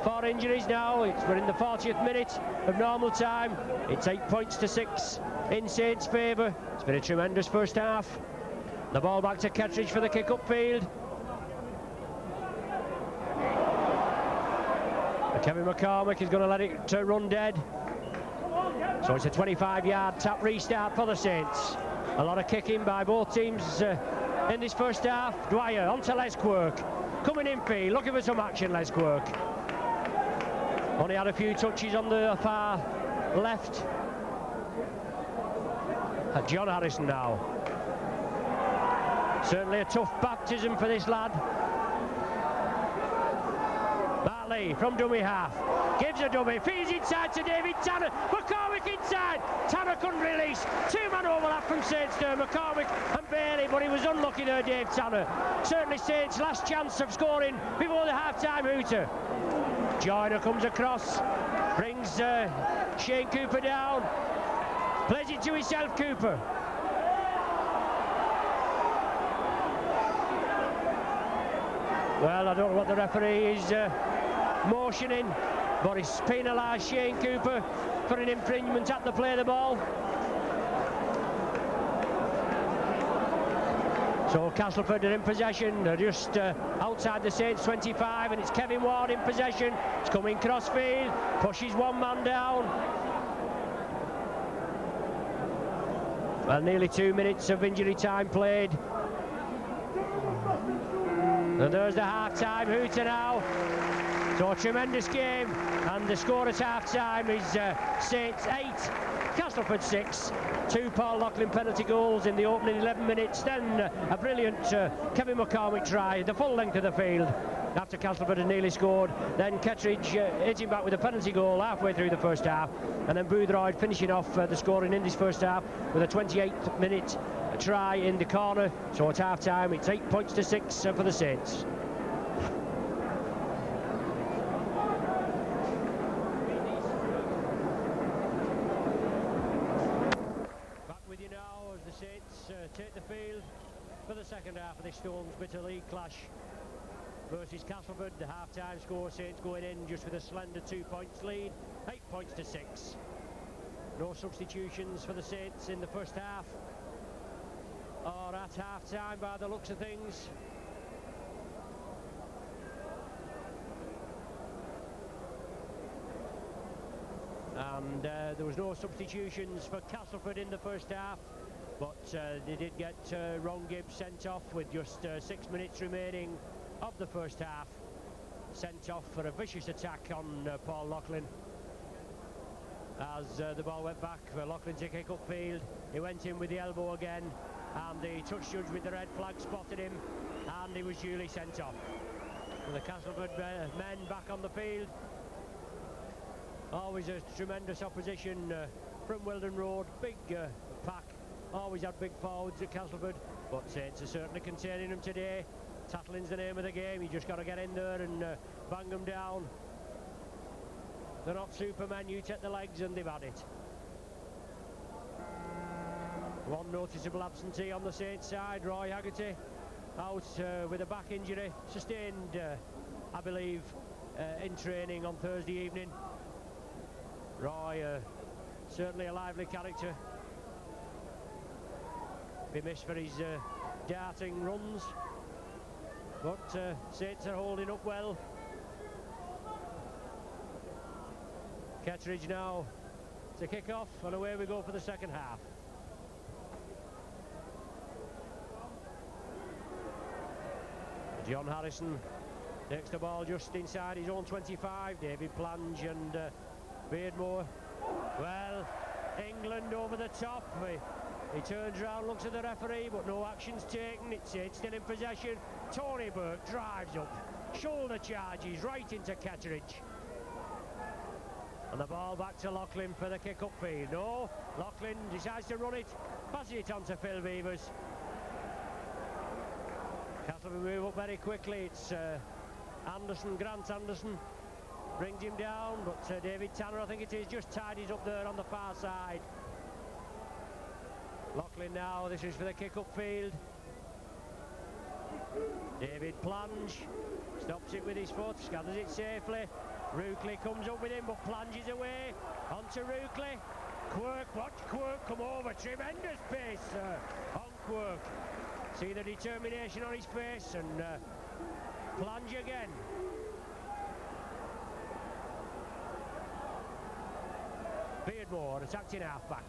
4 injuries now. We're in the 40th minute of normal time. It's 8 points to 6 in Saints' favour. It's been a tremendous first half. The ball back to Kettridge for the kick upfield. Kevin McCormick is going to let it run dead. So it's a 25-yard tap restart for the Saints. A lot of kicking by both teams in this first half. Dwyer onto Les Quirk. Coming in field, looking for some action, Les Quirk. Only had a few touches on the far left. John Harrison now. Certainly a tough baptism for this lad. Bartley from dummy half. Gives a dummy, feeds inside to David Tanner. McCormick inside. Tanner couldn't release. Two-man overlap from Saints there, McCormick and Bailey, but he was unlucky there, Dave Tanner. Certainly Saints' last chance of scoring before the half-time hooter. Joyner comes across, brings Shane Cooper down. Plays it to himself, Cooper. Well, I don't know what the referee is motioning, but he's penalised Shane Cooper for an infringement at the play of the ball. So Castleford are in possession. They're just outside the Saints 25, and it's Kevin Ward in possession. It's coming crossfield, pushes one man down. Well, nearly 2 minutes of injury time played. And there's the half-time hooter now. So a tremendous game, and the score at half-time is Saints 8, Castleford 6. 2 Paul Loughlin penalty goals in the opening 11 minutes, then a brilliant Kevin McCormick try, the full length of the field after Castleford had nearly scored. Then Kettridge hitting back with a penalty goal halfway through the first half, and then Boothroyd finishing off the scoring in this first half with a 28th minute try in the corner. So at half-time it's 8 points to 6 for the Saints. Take the field for the second half of this Stones Bitter League clash versus Castleford. The half-time score, Saints going in just with a slender 2 points lead, 8 points to 6. No substitutions for the Saints in the first half or at half-time by the looks of things. And there was no substitutions for Castleford in the first half. But they did get Ron Gibbs sent off with just 6 minutes remaining of the first half. Sent off for a vicious attack on Paul Loughlin. As the ball went back for Loughlin to kick upfield, he went in with the elbow again, and the touch judge with the red flag spotted him, and he was duly sent off. And the Castleford men back on the field. Always a tremendous opposition from Weldon Road, big pack. Always had big forwards at Castleford, but Saints are certainly containing them today. Tattling's the name of the game. You just got to get in there and bang them down. They're not supermen. You take the legs and they've had it. One noticeable absentee on the Saints side, Roy Haggerty, out with a back injury, sustained, I believe, in training on Thursday evening. Roy, certainly a lively character. Be missed for his darting runs, but Saints are holding up well. Kettridge now to kick off, and away we go for the second half. John Harrison takes the ball just inside his own 25. David Plange and Beardmore. Well, England over the top. He turns around, looks at the referee, but no action's taken. It's still in possession. Tony Burke drives up, shoulder charges right into Kettridge. And the ball back to Loughlin for the kick upfield. No, Loughlin decides to run it, passes it on to Phil Beavers. Castleford move up very quickly. It's Grant Anderson brings him down, but David Tanner, I think it is, just tidies up there on the far side. Loughlin now, this is for the kick upfield. David Plange stops it with his foot, gathers it safely. Ruckley comes up with him but plunges away. Onto Ruckley. Quirk, watch Quirk come over. Tremendous pace on Quirk. See the determination on his face and plunge again. Beardmore attacked in half-back.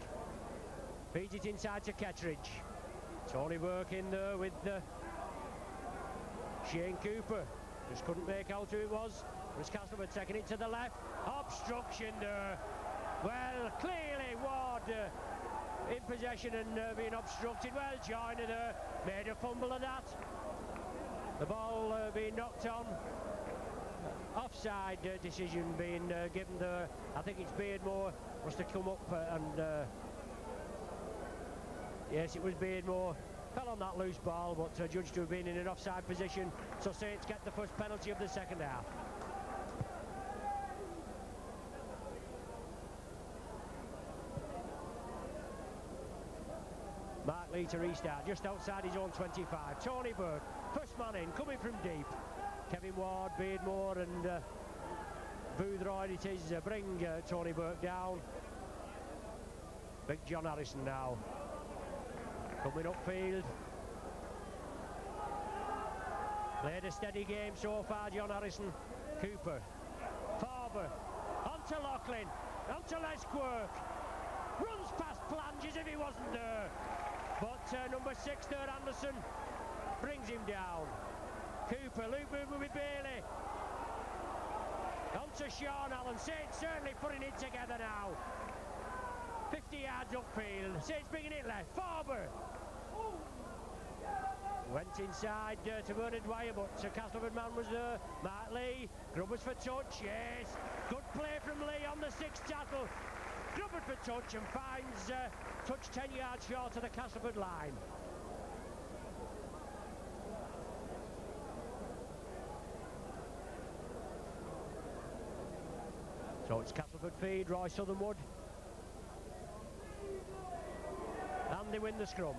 Feeds it inside to Kettridge. Tony Burke in there with Shane Cooper. Just couldn't make out who it was. It was Castleford taking it to the left. Obstruction there. Well, clearly Ward in possession and being obstructed. Well, Joyner there made a fumble of that. The ball being knocked on. Offside decision being given there. I think it's Beardmore was to come up and yes, it was Beardmore. Fell on that loose ball, but judged to have been in an offside position. So Saints get the first penalty of the second half. Mark Lee to restart just outside his own 25. Tony Burke, first man in, coming from deep. Kevin Ward, Beardmore and Boothroyd it is bring Tony Burke down. Big John Harrison now. Coming upfield. Played a steady game so far, John Harrison. Cooper. Farber. Onto Loughlin. Onto Les Quirk. Runs past Plange as if he wasn't there. But number 6 there, Anderson, brings him down. Cooper, loop movement with Bailey. Onto Sean Allen. Saints certainly putting it together now. 50 yards upfield. Saints bringing it left. Farber. Went inside to Bernard Dwyer, but Castleford man was there. Mark Lee. Grubbers for touch. Yes. Good play from Lee on the 6th tackle. Grubbers for touch and finds touch 10 yards short of the Castleford line. So it's Castleford feed, Roy Southernwood. And they win the scrum.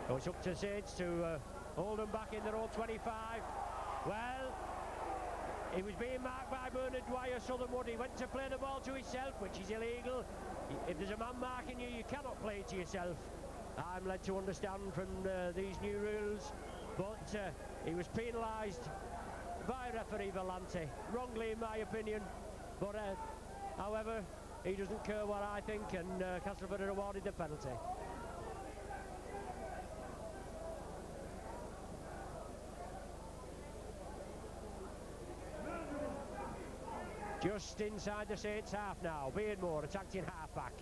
So it's up to Saints to hold them back in their own 25. Well, he was being marked by Bernard Dwyer. Southernwood, he went to play the ball to himself, which is illegal. If there's a man marking you, you cannot play it to yourself. I'm led to understand from these new rules. But he was penalised by referee Volante, wrongly in my opinion. But however, he doesn't care what I think, and Castleford are awarded the penalty. Just inside the Saints half now. Beardmore attacked in half-back.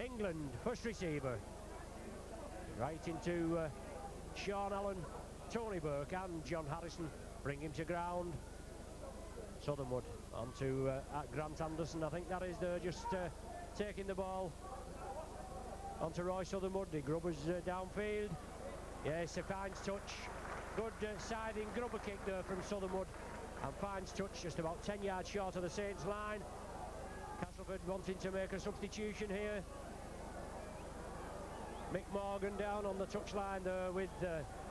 England, first receiver. Right into Sean Allen, Tony Burke and John Harrison. Bring him to ground. Southernwood onto Grant Anderson. I think that is there, just taking the ball. Onto Roy Southernwood. The Grubbers downfield. Yes, he finds touch. Good siding grubber kick there from Southernwood. And finds touch just about 10 yards short of the Saints line. Castleford wanting to make a substitution here. Mick Morgan down on the touchline there with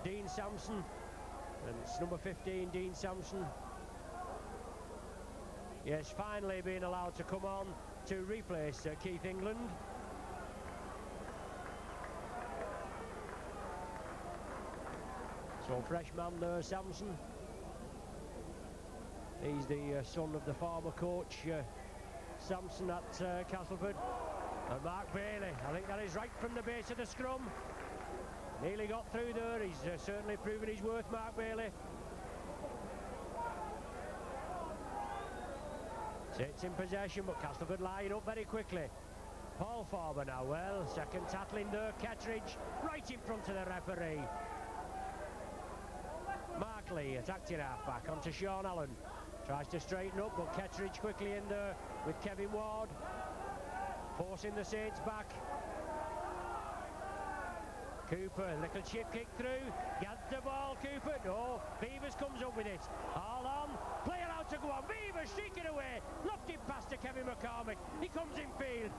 Dean Sampson. And it's number 15, Dean Sampson. Yes, finally being allowed to come on to replace Keith England. So fresh man there, Sampson. He's the son of the former coach, Sampson at Castleford. And Mark Bailey, I think that is right from the base of the scrum. Nearly got through there. He's certainly proven his worth, Mark Bailey. Sits in possession, but Castleford lying up very quickly. Paul Farber now, well, second tackling there, Kettridge, right in front of the referee. Mark Lee attacked in half-back onto Sean Allen. Tries to straighten up, but Kettridge quickly in there with Kevin Ward. Forcing the Saints back. Cooper, little chip kick through. Gets the ball, Cooper. No, Beavers comes up with it. All on. Play allowed to go on. Beavers streaking away. Lofted pass to Kevin McCormick. He comes in field.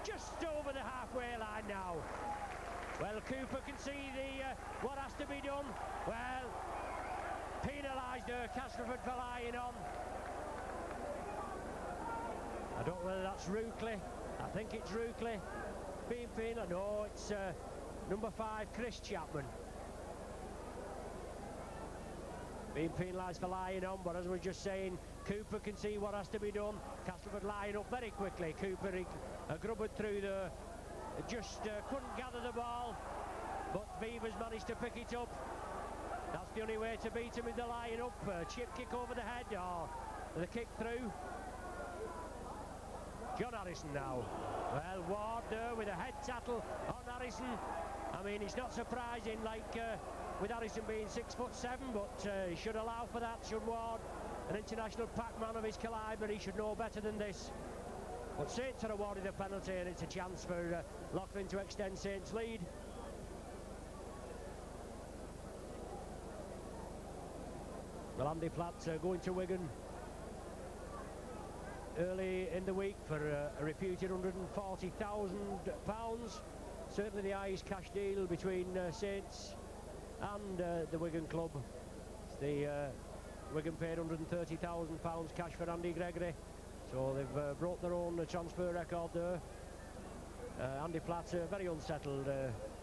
Just over the halfway line now. Well, Cooper can see the what has to be done. Well, penalised Castleford for lying on. I don't know whether that's Ruckley. I think it's Ruckley. Being penalised. No, it's number 5, Chris Chapman. Being penalised for lying on, but as we were just saying, Cooper can see what has to be done. Castleford lying up very quickly. Cooper grubbered through there, just couldn't gather the ball, but Beavers managed to pick it up. That's the only way to beat him, with the lying up. Chip kick over the head, or the kick through. John Harrison now. Well, Ward there with a head tattle on Harrison. I mean, it's not surprising, like with Harrison being 6'7", but he should allow for that, should Ward. An international pac-man of his calibre, he should know better than this. But Saints are awarded a penalty, and it's a chance for Loughlin to extend Saints' lead. Well, Andy Platt going to Wigan early in the week for a reputed £140,000. Certainly the highest cash deal between Saints and the Wigan club. The Wigan paid £130,000 cash for Andy Gregory, so they've broke their own transfer record there. Andy Platt very unsettled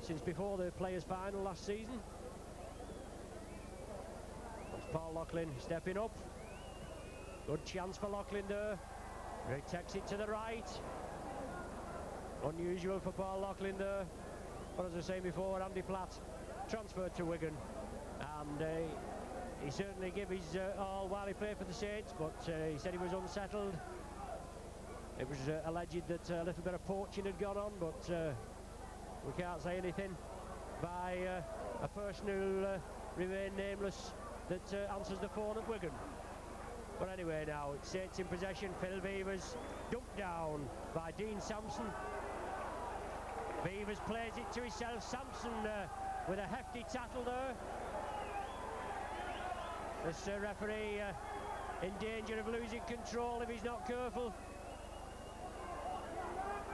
since before the Players' Final last season. That's Paul Loughlin stepping up. Good chance for Loughlin there. He takes it to the right. Unusual for Paul Loughlin there. But as I was saying before, Andy Platt transferred to Wigan, and he certainly gave his all while he played for the Saints, but he said he was unsettled. It was alleged that a little bit of poaching had gone on, but we can't say anything by a person who remained nameless that answers the phone at Wigan. But anyway, now it's Saints in possession. Phil Beavers dumped down by Dean Sampson. Beavers plays it to himself. Sampson with a hefty tattle there. This referee in danger of losing control if he's not careful.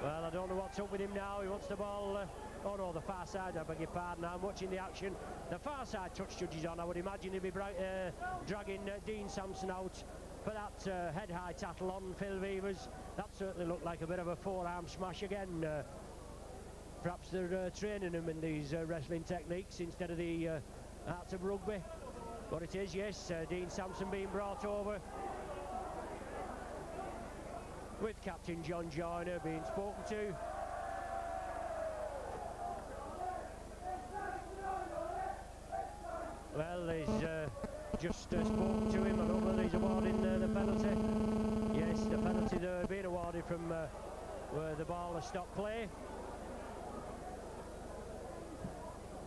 Well, I don't know what's up with him now. He wants the ball. Oh no, the far side, I beg your pardon. I'm watching the action. The far side touch judges on. I would imagine he'd be dragging Dean Sampson out for that head-high tattle on Phil Beavers. That certainly looked like a bit of a forearm smash again. Perhaps they're training him in these wrestling techniques instead of the arts of rugby. But it is, yes, Dean Sampson being brought over, with Captain John Joyner being spoken to. Well, he's just spoken to him. I don't know whether he's awarding the penalty. Yes, the penalty there being awarded from where the ball has stopped play.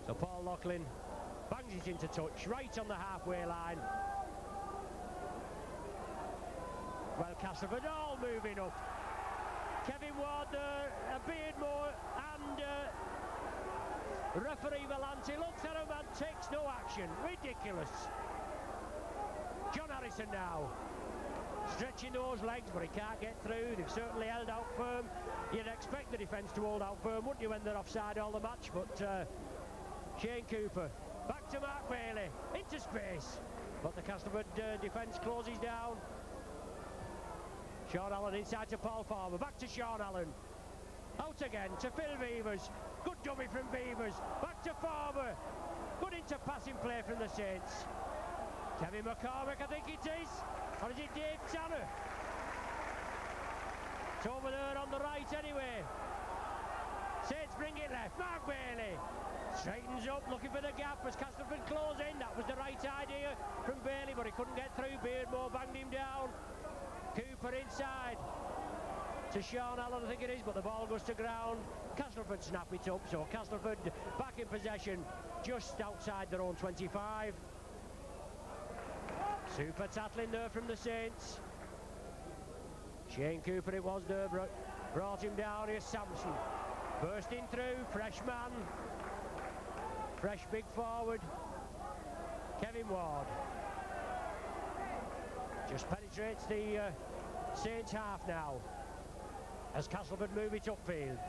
So Paul Loughlin bangs it into touch, right on the halfway line. Well, Castleford all moving up. Kevin Ward there, Beardmore, and referee Valenti looks at him and takes no action. Ridiculous. John Harrison now, stretching those legs, but he can't get through. They've certainly held out firm. You'd expect the defence to hold out firm, wouldn't you, when they're offside all the match? But Shane Cooper, back to Mark Bailey, into space. But the Castleford defence closes down. Sean Allen inside to Paul Farmer, back to Sean Allen. Out again to Phil Beavers. Good dummy from Beavers. Back to Farmer. Good into passing play from the Saints. Kevin McCormick, I think it is. Or is it Dave Tanner? It's over there on the right anyway. Saints bring it left. Mark Bailey straightens up, looking for the gap as Castleford close in. That was the right idea from Bailey, but he couldn't get through. Beardmore banged him down. Cooper inside to Sean Allen, I think it is, but the ball goes to ground. Castleford snap it up, so Castleford back in possession just outside their own 25. Super tackling there from the Saints. Shane Cooper it was there, brought him down. Here's Sampson bursting through, fresh man, fresh big forward, Kevin Ward. Just penetrates the Saints half now as Castleford move it upfield.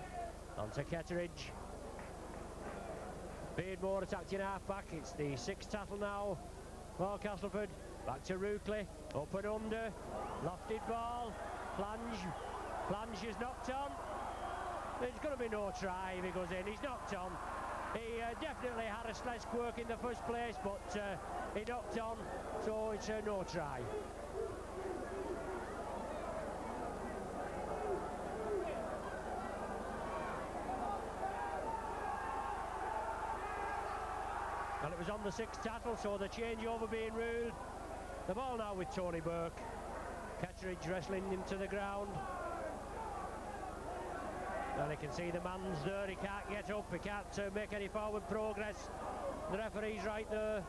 Onto Ketteridge. Beardmore attacked in half back. It's the sixth tackle now for Castleford. Back to Ruckley, up and under, lofted ball, flange is knocked on. There's going to be no try if he goes in, he's knocked on. He definitely harassed Les Quirk in the first place, but he knocked on, so it's no try. Well, it was on the sixth tackle, so the changeover being ruled. The ball now with Tony Burke. Kettridge wrestling into the ground. Well, you can see the man's there, he can't get up, he can't make any forward progress. The referee's right there.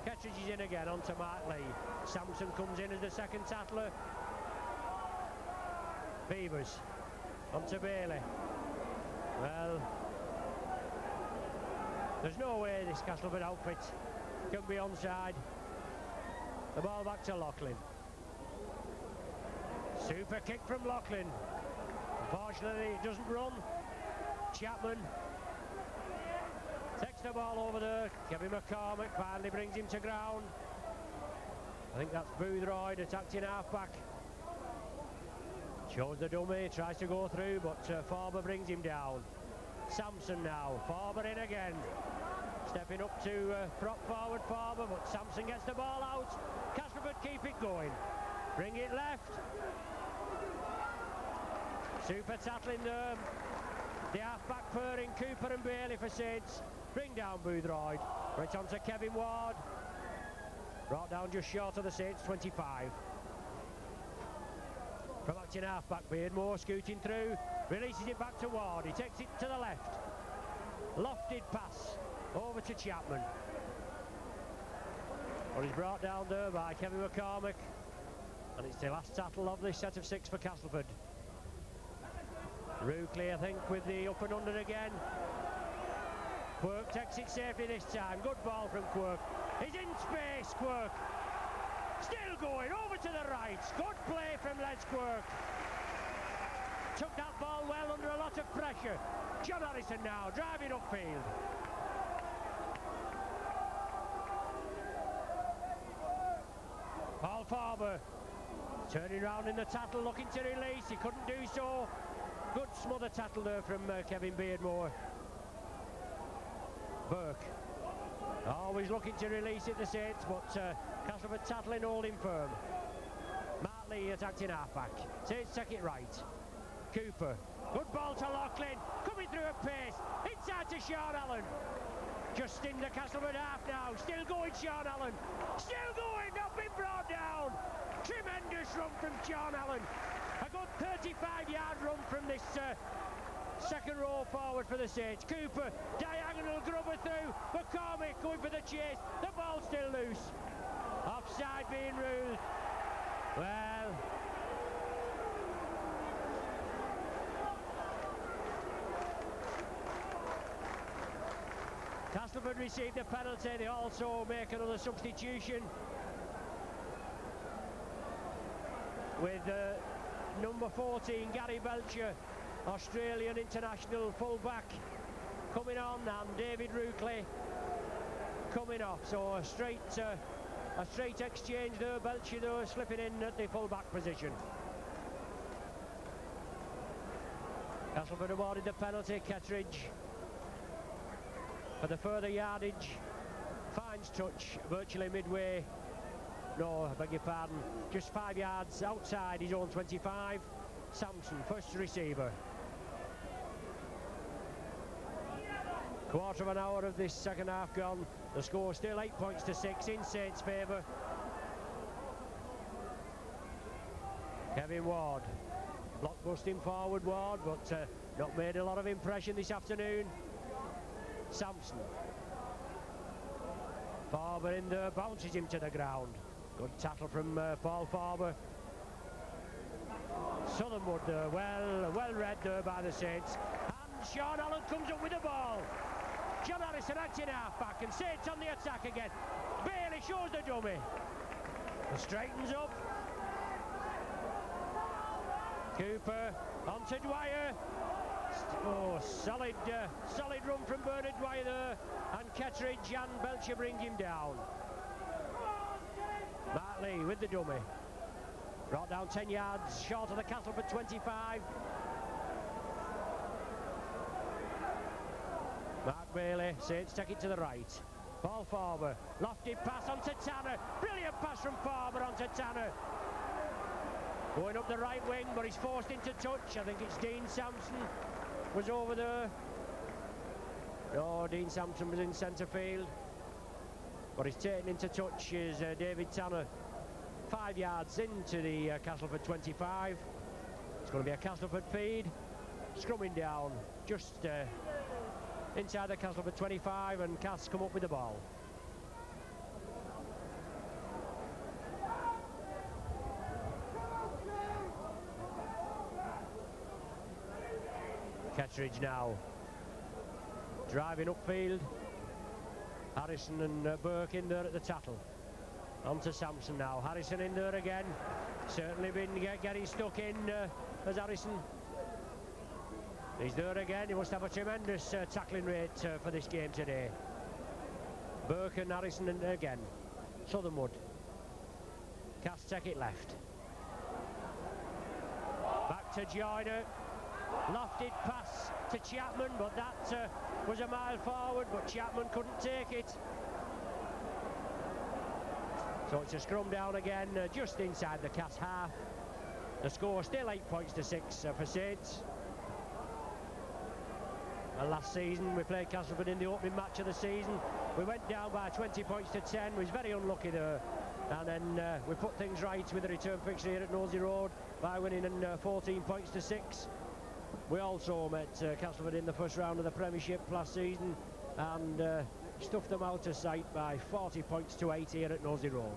Kettridge is in again onto Mark Lee. Sampson comes in as the second tackler. Beavers onto Bailey. Well, there's no way this Castleford outfit can be onside. The ball back to Loughlin. Super kick from Loughlin. Unfortunately, it doesn't run. Chapman takes the ball over there. Kevin McCormick finally brings him to ground. I think that's Boothroyd attacked in half-back. Shows the dummy, tries to go through, but Farber brings him down. Sampson now, Farber in again. Stepping up to prop forward Farber, but Sampson gets the ball out. Castleford keep it going. Bring it left. Super tackling the half-back pairing, Cooper and Bailey for Saints. Bring down Boothroyd. Right on to Kevin Ward. Brought down just short of the Saints 25. From acting half-back, Beardmore scooting through. Releases it back to Ward. He takes it to the left. Lofted pass over to Chapman. But he's brought down there by Kevin McCormick. And it's the last tackle of this set of 6 for Castleford. Ruckley, I think, with the up and under again. Quirk takes it safely this time. Good ball from Quirk. He's in space, Quirk. Still going, over to the right. Good play from Les Quirk. Took that ball well under a lot of pressure. John Harrison now, driving upfield. Paul Farber turning round in the tattle, looking to release. He couldn't do so. Good smother tattle there from Kevin Beardmore. Burke always looking to release it, the Saints, but Castleford tattling, holding firm. Mark Lee attacked in half-back. Saints take it right. Cooper, good ball to Loughlin, coming through at pace, inside to Sean Allen. Just in the Castleford half now, still going Sean Allen. Still going, not been brought down. Tremendous run from Sean Allen. A good 35-yard run from this second row forward for the Saints. Cooper, diagonal grubber through. McCormick going for the chase. The ball's still loose. Offside being ruled. Well, Castleford received a penalty. They also make another substitution with number 14, Gary Belcher, Australian international full-back, coming on, and David Ruckley coming off. So a straight exchange there. Belcher though slipping in at the full-back position. Castleford awarded the penalty. Kettridge for the further yardage. Finds touch virtually midway. No, I beg your pardon. Just 5 yards outside his own 25. Sampson, first receiver. Quarter of an hour of this second half gone. The score still 8 points to 6 in Saints' favour. Kevin Ward, blockbusting forward Ward, but not made a lot of impression this afternoon. Sampson. Farber in there, bounces him to the ground. Good tackle from Paul Farber. Southernwood there, well read there by the Saints. And Sean Allen comes up with the ball. John Harrison acting half-back, and Saints on the attack again. Bailey shows the dummy. And straightens up. Cooper onto Dwyer. Oh, solid run from Bernard Dwyer there, and Kettridge and Belcher bring him down. Martley with the dummy. Brought down 10 yards short of the Castleford 25. Mark Bailey, Saints take it to the right. Ball forward, lofted pass onto Tanner. Brilliant pass from Farber onto Tanner. Going up the right wing, but he's forced into touch. I think it's Dean Sampson was over there. No, Dean Sampson was in centre field. But he's taken into touch is David Tanner. 5 yards into the Castleford 25. It's going to be a Castleford feed. Scrumming down just inside the Castleford 25, and Cass come up with the ball. Kettridge now driving upfield. Harrison and Burke in there at the tattle. On to Sampson now. Harrison in there again. Certainly been getting stuck in as Harrison. He's there again. He must have a tremendous tackling rate for this game today. Burke and Harrison and again. Southernwood. Cass take it left. Back to Joyner. Lofted pass to Chapman, but that was a mile forward, but Chapman couldn't take it. So it's a scrum down again, just inside the Cass half. The score still 8 points to 6 for Saints. And last season we played Castleford in the opening match of the season. We went down by 20 points to 10. We was very unlucky there. And then we put things right with the return fixture here at Nosey Road by winning 14 points to 6. We also met Castleford in the first round of the Premiership last season and stuffed them out of sight by 40 points to 8 here at Nosey Road.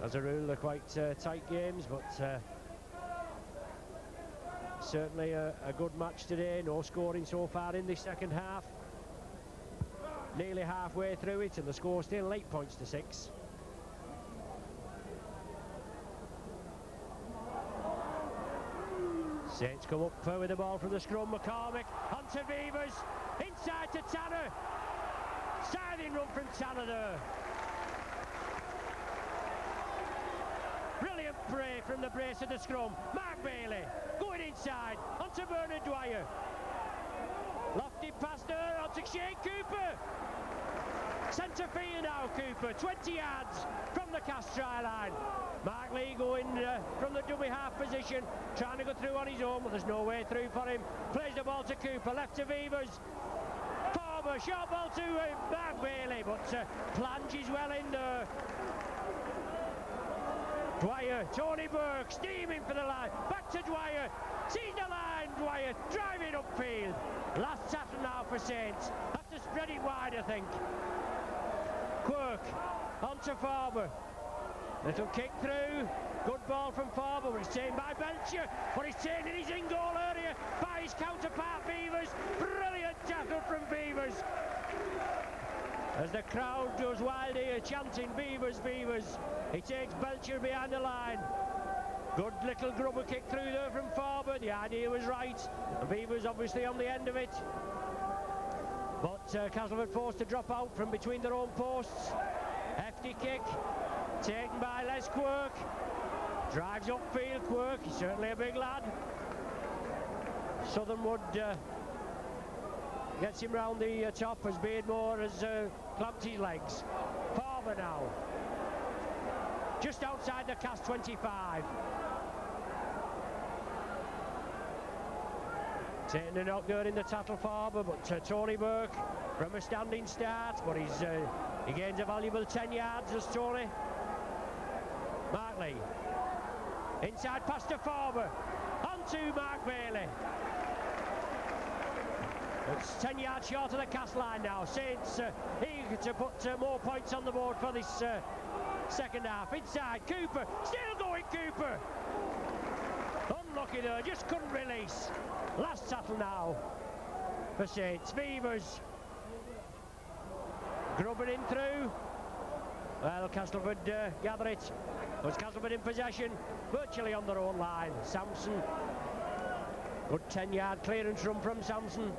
As a rule, they're quite tight games, but certainly a good match today. No scoring so far in the second half. Nearly halfway through it, and the score still 8 points to 6. Saints come up with the ball from the scrum. McCormick onto Beavers, inside to Tanner. Scything run from Tanner there. Brilliant play from the brace of the scrum. Mark Bailey going inside onto Bernard Dwyer. Lofted pass there onto Shane Cooper. Centre field now, Cooper, 20 yards from the Cass try line. Mark Lee going from the dummy half position, trying to go through on his own, but there's no way through for him. Plays the ball to Cooper, left to Beavers. Forward, short ball to Mark Bailey, but plunges well in there. Dwyer, Tony Burke, steaming for the line. Back to Dwyer, sees the line, Dwyer driving upfield. Last tackle now for Saints. Have to spread it wide, I think. Quirk onto Farber. Little kick through. Good ball from Farber, but it's taken by Belcher. But he's taken in his in-goal area by his counterpart Beavers. Brilliant tackle from Beavers. As the crowd goes wild here, chanting Beavers, Beavers. He takes Belcher behind the line. Good little grubber kick through there from Farber. The idea was right. And Beavers obviously on the end of it. But Castleford forced to drop out from between their own posts. Hefty kick taken by Les Quirk. Drives upfield. Quirk, he's certainly a big lad. Southernwood gets him round the top as Beardmore has clamped his legs. Farber now. Just outside the Cass 25. Taking a knock there in the tattle Farber, but Tony Burke from a standing start, but he gains a valuable 10 yards as Tony. Martley. Inside pass to Farber. On to Mark Bailey. It's 10 yards short of the Cass line now. Saints eager to put more points on the board for this second half. Inside, Cooper. Still going, Cooper. Unlucky there, just couldn't release. Last tattle now for Saints. Beavers. Grubbing in through. Well, Castleford gather it. Was Castleford in possession, virtually on their own line. Sampson. Good 10-yard clearance run from Sampson.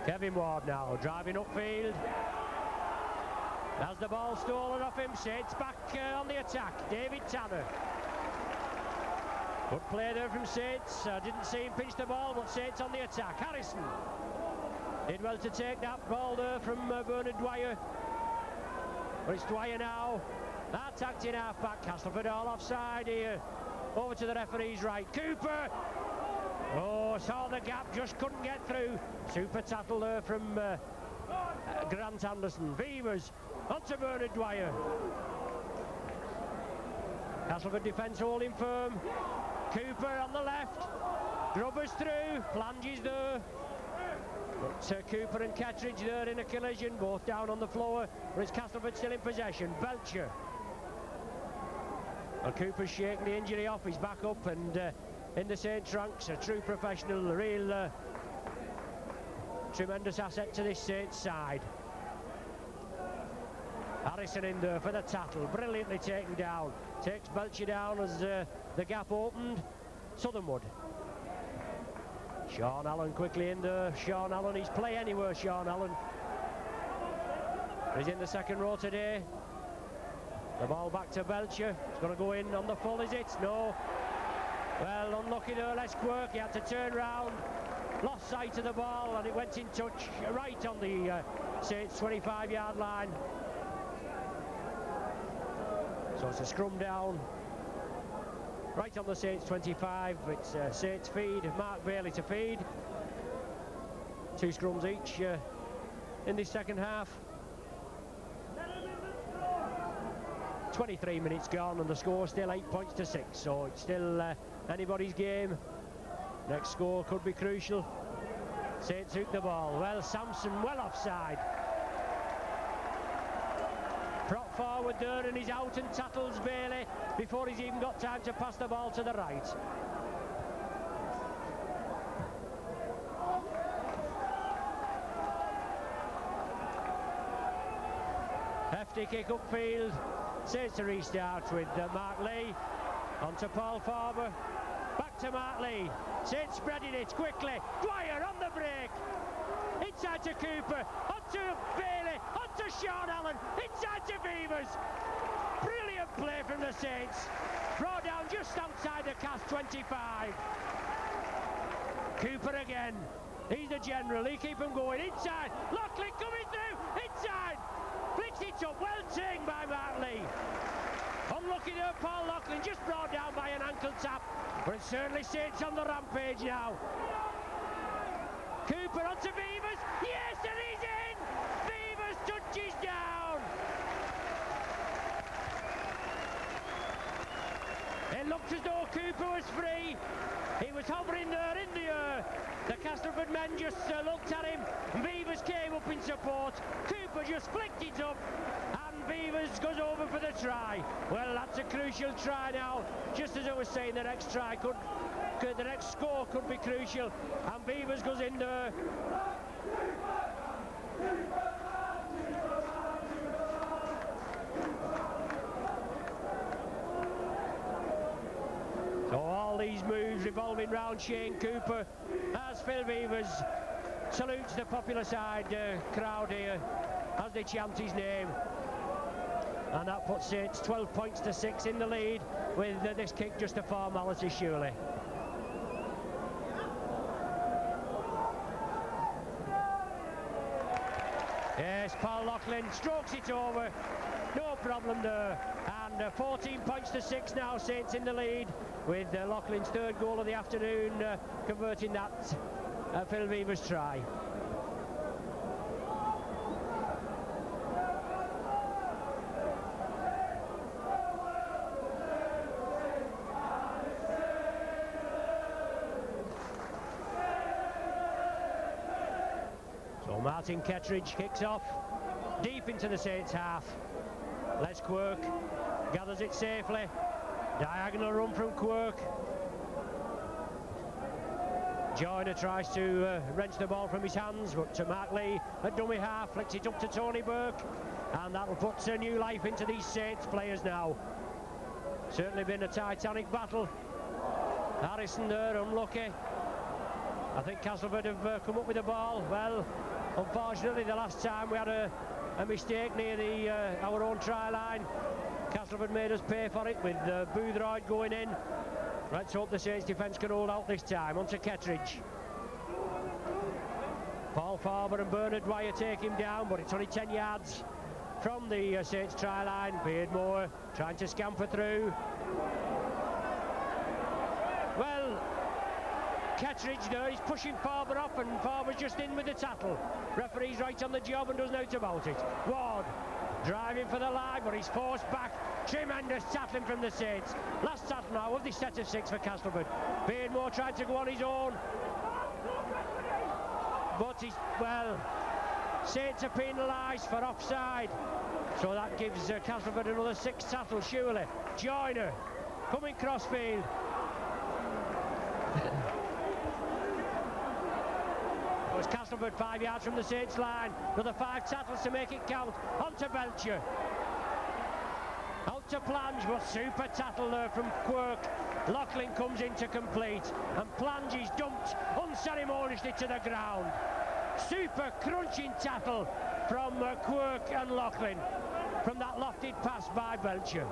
Kevin Ward now driving upfield. Has the ball stolen off him. Saints back on the attack. David Tanner. Good play there from Saints. Didn't see him pinch the ball, but Saints on the attack. Harrison did well to take that ball there from Bernard Dwyer. But it's Dwyer now. Attacked in half-back. Castleford all offside here. Over to the referee's right. Cooper! Oh, saw the gap, just couldn't get through. Super tackle there from Grant Anderson. Beavers onto Bernard Dwyer. Castleford defence holding firm. Cooper on the left. Grubbers through. Flanges there. But Cooper and Kettridge there in a collision, both down on the floor. But it's Castleford still in possession. Belcher. Well, Cooper's shaking the injury off. He's back up and in the Saints ranks, a true professional, a real tremendous asset to this Saints side. Harrison in there for the tackle, brilliantly taken down. Takes Belcher down as the gap opened. Southernwood. Sean Allen quickly in there. Sean Allen, he's play anywhere, Sean Allen. He's in the second row today. The ball back to Belcher. It's going to go in on the full, is it? No. Well, unlucky there, Les Quirk. He had to turn round. Lost sight of the ball and it went in touch right on the Saints 25-yard line. So it's a scrum down. Right on the Saints 25. It's Saints feed. Mark Bailey to feed. 2 scrums each in this second half. 23 minutes gone and the score still 8 points to 6, so it's still anybody's game. Next score could be crucial. Saints hook the ball. Well, Sampson well offside. Prop forward there and he's out and tackles Bailey before he's even got time to pass the ball to the right. Hefty kick upfield. Saints to restart with Mark Lee. On to Paul Farber. Back to Mark Lee. Saints spreading it quickly. Dwyer on the break. Inside to Cooper. Onto Bailey. Onto Sean Allen. Inside to Beavers. Brilliant play from the Saints. Brought down just outside the cast 25. Cooper again. He's the general. He keep him going. Inside. Lockley coming through. Inside. Flicks it up. Well taken by Mark Lee. Unlucky there, Paul Locklin, just brought down by an ankle tap. But it's certainly Saints on the rampage now. Cooper onto Beavers. Yes, and he's in! Beavers touches down. It looked as though Cooper was free. He was hovering there in the air. The Castleford men just looked at him. Beavers came up in support. Cooper just flicked it up. And Beavers goes over for the try. Well, that's a crucial try now. Just as I was saying, the next try could the next score could be crucial. And Beavers goes in there. So all these moves revolving round Shane Cooper as Phil Beavers salutes the popular side crowd here as they chant his name. And that puts Saints 12 points to 6 in the lead with this kick just a formality surely. Yes, Paul Locklin strokes it over. No problem there. And 14 points to 6 now, Saints in the lead with Locklin's third goal of the afternoon, converting that Phil Beavers try. So Martin Kettridge kicks off deep into the Saints half. Les Quirk gathers it safely. Diagonal run from Quirk. Joyner tries to wrench the ball from his hands, but Mark Lee at dummy half flicks it up to Tony Burke, and that will put a new life into these Saints players now. Certainly been a titanic battle. Harrison there, unlucky. I think Castleford have come up with the ball. Well, Unfortunately, the last time we had a mistake near the our own try line. Castleford made us pay for it with Boothroyd going in. Let's hope the Saints defence can hold out this time. On to Kettridge. Paul Farber and Bernard Dwyer take him down, but it's only 10 yards from the Saints try line. Beardmore trying to scamper through. Well, Kettridge there, he's pushing Farber off, and Farber's just in with the tattle. Referee's right on the job and does no doubt about it. Ward driving for the line, but he's forced back. Tremendous tackling from the Saints. Last tackle now of this set of 6 for Castleford. Beardmore tried to go on his own, but he's, well, Saints are penalised for offside, so that gives Castleford another 6 tackles surely. Joyner coming crossfield. It was Castleford 5 yards from the Saints line. Another 5 tackles to make it count. On to Belcher. Out to Plange, but super tackle there from Quirk. Loughlin comes in to complete, and Plange is dumped unceremoniously to the ground. Super crunching tackle from Quirk and Loughlin from that lofted pass by Belcher.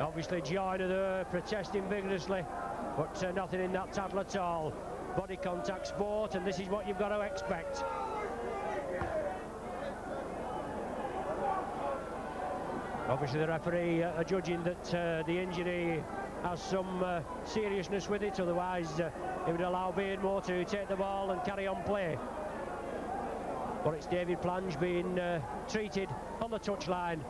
Obviously Joyner there protesting vigorously, but nothing in that tackle at all. Body contact sport, and this is what you've got to expect. Obviously the referee judging that the injury has some seriousness with it, otherwise he would allow Beardmore to take the ball and carry on play. But it's David Plange being treated on the touchline.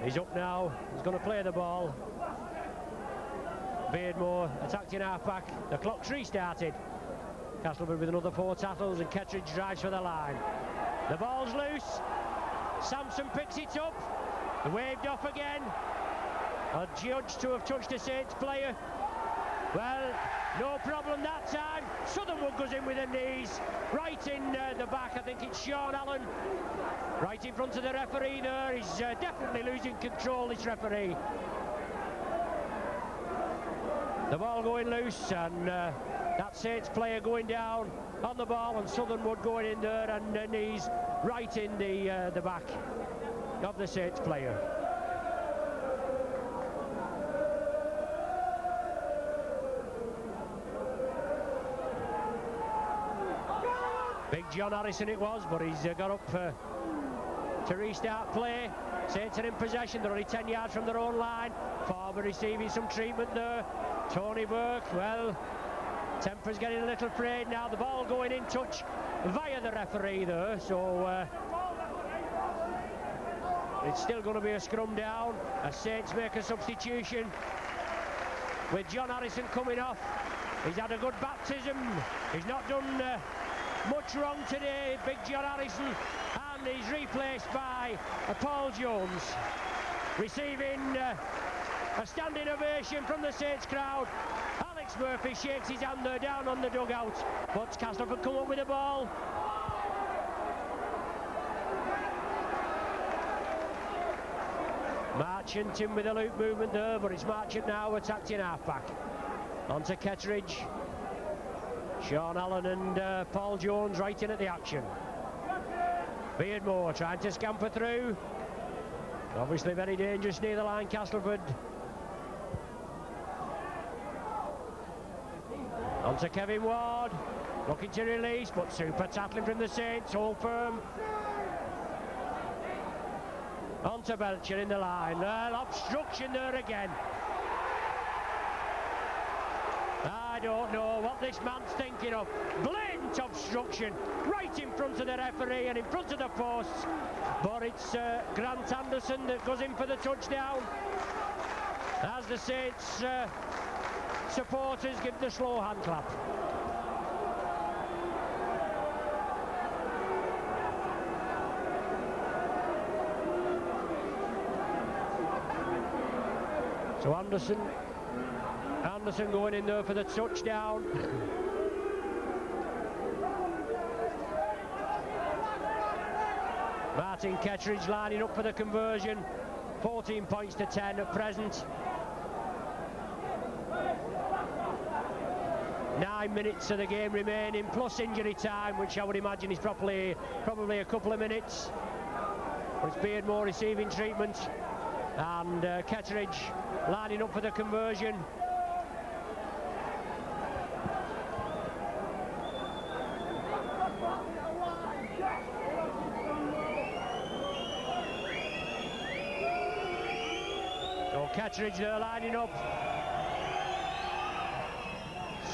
He's up now, he's going to play the ball. Beardmore attacked in half-back, the clock's restarted. Castleford with another 4 tackles, and Kettridge drives for the line. The ball's loose, Sampson picks it up, waved off again. Adjudged to have touched a Saints player. Well, no problem that time. Southernwood goes in with the knees, right in the back. I think it's Sean Allen, right in front of the referee there. He's definitely losing control, this referee. The ball going loose, and that Saints player going down on the ball, and Southernwood going in there, and knees right in the back of the Saints player. Big John Harrison it was, but he's got up to restart play. Saints are in possession, they're only 10 yards from their own line. Farber receiving some treatment there. Tony Burke, well, temper's getting a little frayed now. The ball going in touch via the referee there, so it's still going to be a scrum down as Saints make a substitution with John Harrison coming off. He's had a good baptism, he's not done much wrong today, Big John Harrison, and he's replaced by Paul Jones, receiving a standing ovation from the Saints crowd. Alex Murphy shakes his hand there down on the dugout, but Castleford come up with the ball. Marchant in with a loop movement there, but it's Marchant now attacked in half-back. On to Kettridge. Sean Allen and Paul Jones right in at the action. Beardmore trying to scamper through. Obviously very dangerous near the line, Castleford. On to Kevin Ward. Looking to release, but super tackling from the Saints, hold firm. On to Belcher in the line. Obstruction there again. I don't know what this man's thinking of. Blatant obstruction right in front of the referee and in front of the posts. But it's Grant Anderson that goes in for the touchdown as the Saints supporters give the slow hand clap. So Anderson going in there for the touchdown. Martin Kettridge lining up for the conversion. 14 points to 10 at present. 9 minutes of the game remaining, plus injury time, which I would imagine is probably a couple of minutes. But it's Beardmore receiving treatment, and Ketteridge lining up for the conversion. So Ketteridge there lining up.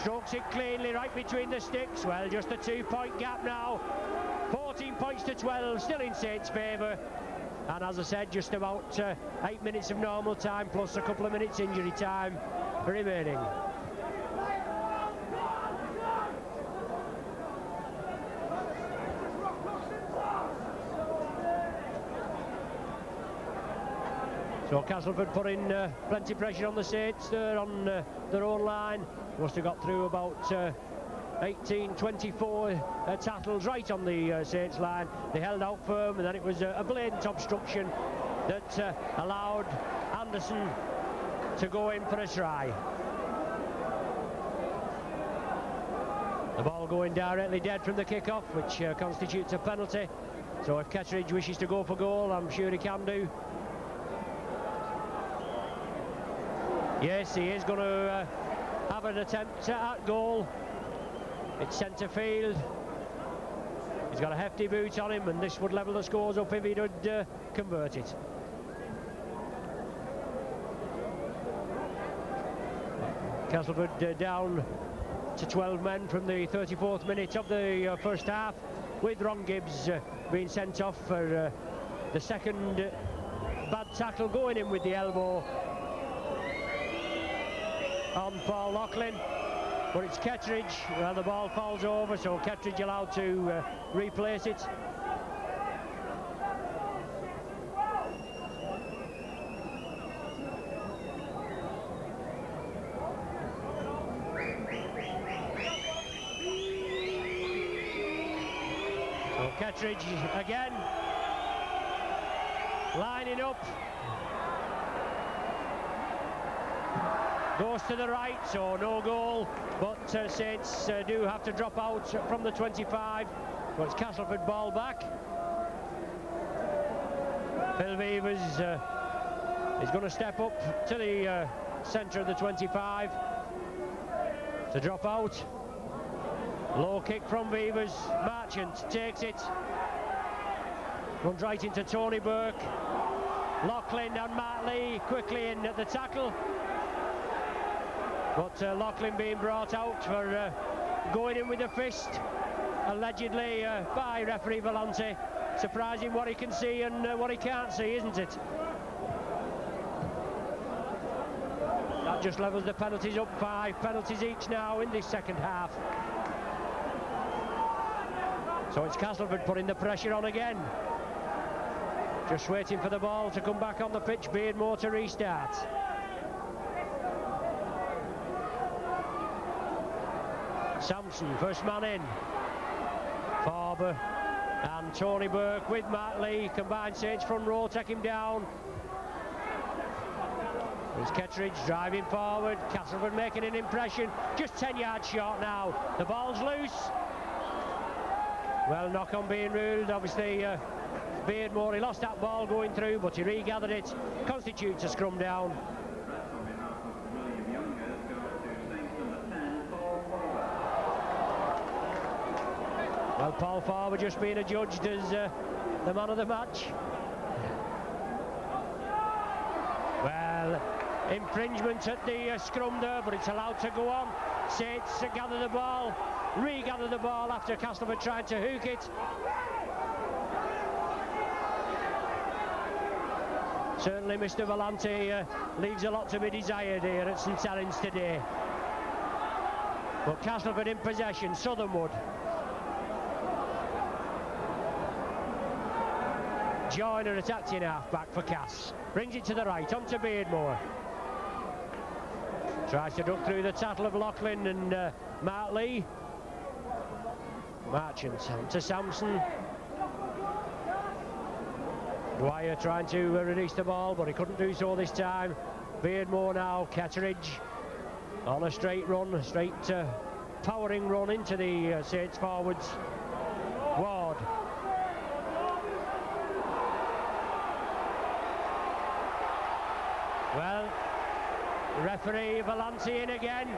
Strokes it cleanly right between the sticks. Well, just a 2-point gap now. 14 points to 12, still in Saints' favour. And as I said, just about 8 minutes of normal time plus a couple of minutes injury time remaining. So Castleford putting plenty of pressure on the Saints there on their own line. Must have got through about 24 tackles right on the Saints line. They held out firm, and then it was a blatant obstruction that allowed Anderson to go in for a try. The ball going directly dead from the kick-off, which constitutes a penalty. So if Ketteridge wishes to go for goal, I'm sure he can do. Yes, he is going to have an attempt at goal. It's centre field. He's got a hefty boot on him, and this would level the scores up if he did convert it. Castleford down to 12 men from the 34th minute of the first half, with Ron Gibbs being sent off for the second bad tackle, going in with the elbow on Paul Loughlin. But it's Ketteridge. Well, the ball falls over, so Ketteridge allowed to replace it. So Ketteridge again, lining up. Goes to the right, so no goal, but Saints do have to drop out from the 25. But it's Castleford ball back. Phil Beavers is going to step up to the centre of the 25 to drop out. Low kick from Beavers. Marchant takes it. Runs right into Tony Burke. Loughlin and Matt Lee quickly in at the tackle. But Loughlin being brought out for going in with a fist, allegedly by referee Volante. Surprising what he can see and what he can't see, isn't it? That just levels the penalties up. 5 penalties each now in this second half. So it's Castleford putting the pressure on again. Just waiting for the ball to come back on the pitch. Beardmore to restart. Sampson, first man in. Farber and Tony Burke with Matt Lee. Combined Saints front row, take him down. There's Ketteridge driving forward. Castleford making an impression. Just 10 yards short now. The ball's loose. Well, knock on being ruled. Obviously, Beardmore, he lost that ball going through, but he regathered it. Constitutes a scrum down. Well, Paul Farber just being adjudged as the man of the match. Well, infringement at the scrum there, but it's allowed to go on. Saints gather the ball, regather the ball after Castleford tried to hook it. Certainly Mr. Volante leaves a lot to be desired here at St Helens today. But Castleford in possession, Southernwood. Joyner attacked in half-back for Cass. Brings it to the right, onto Beardmore. Tries to duck through the tackle of Loughlin and Mark Lee. Marchant to Sampson. Dwyer trying to release the ball, but he couldn't do so this time. Beardmore now, Ketteridge on a straight run, straight powering run into the Saints forwards. Ward. Well, referee Valanci in again.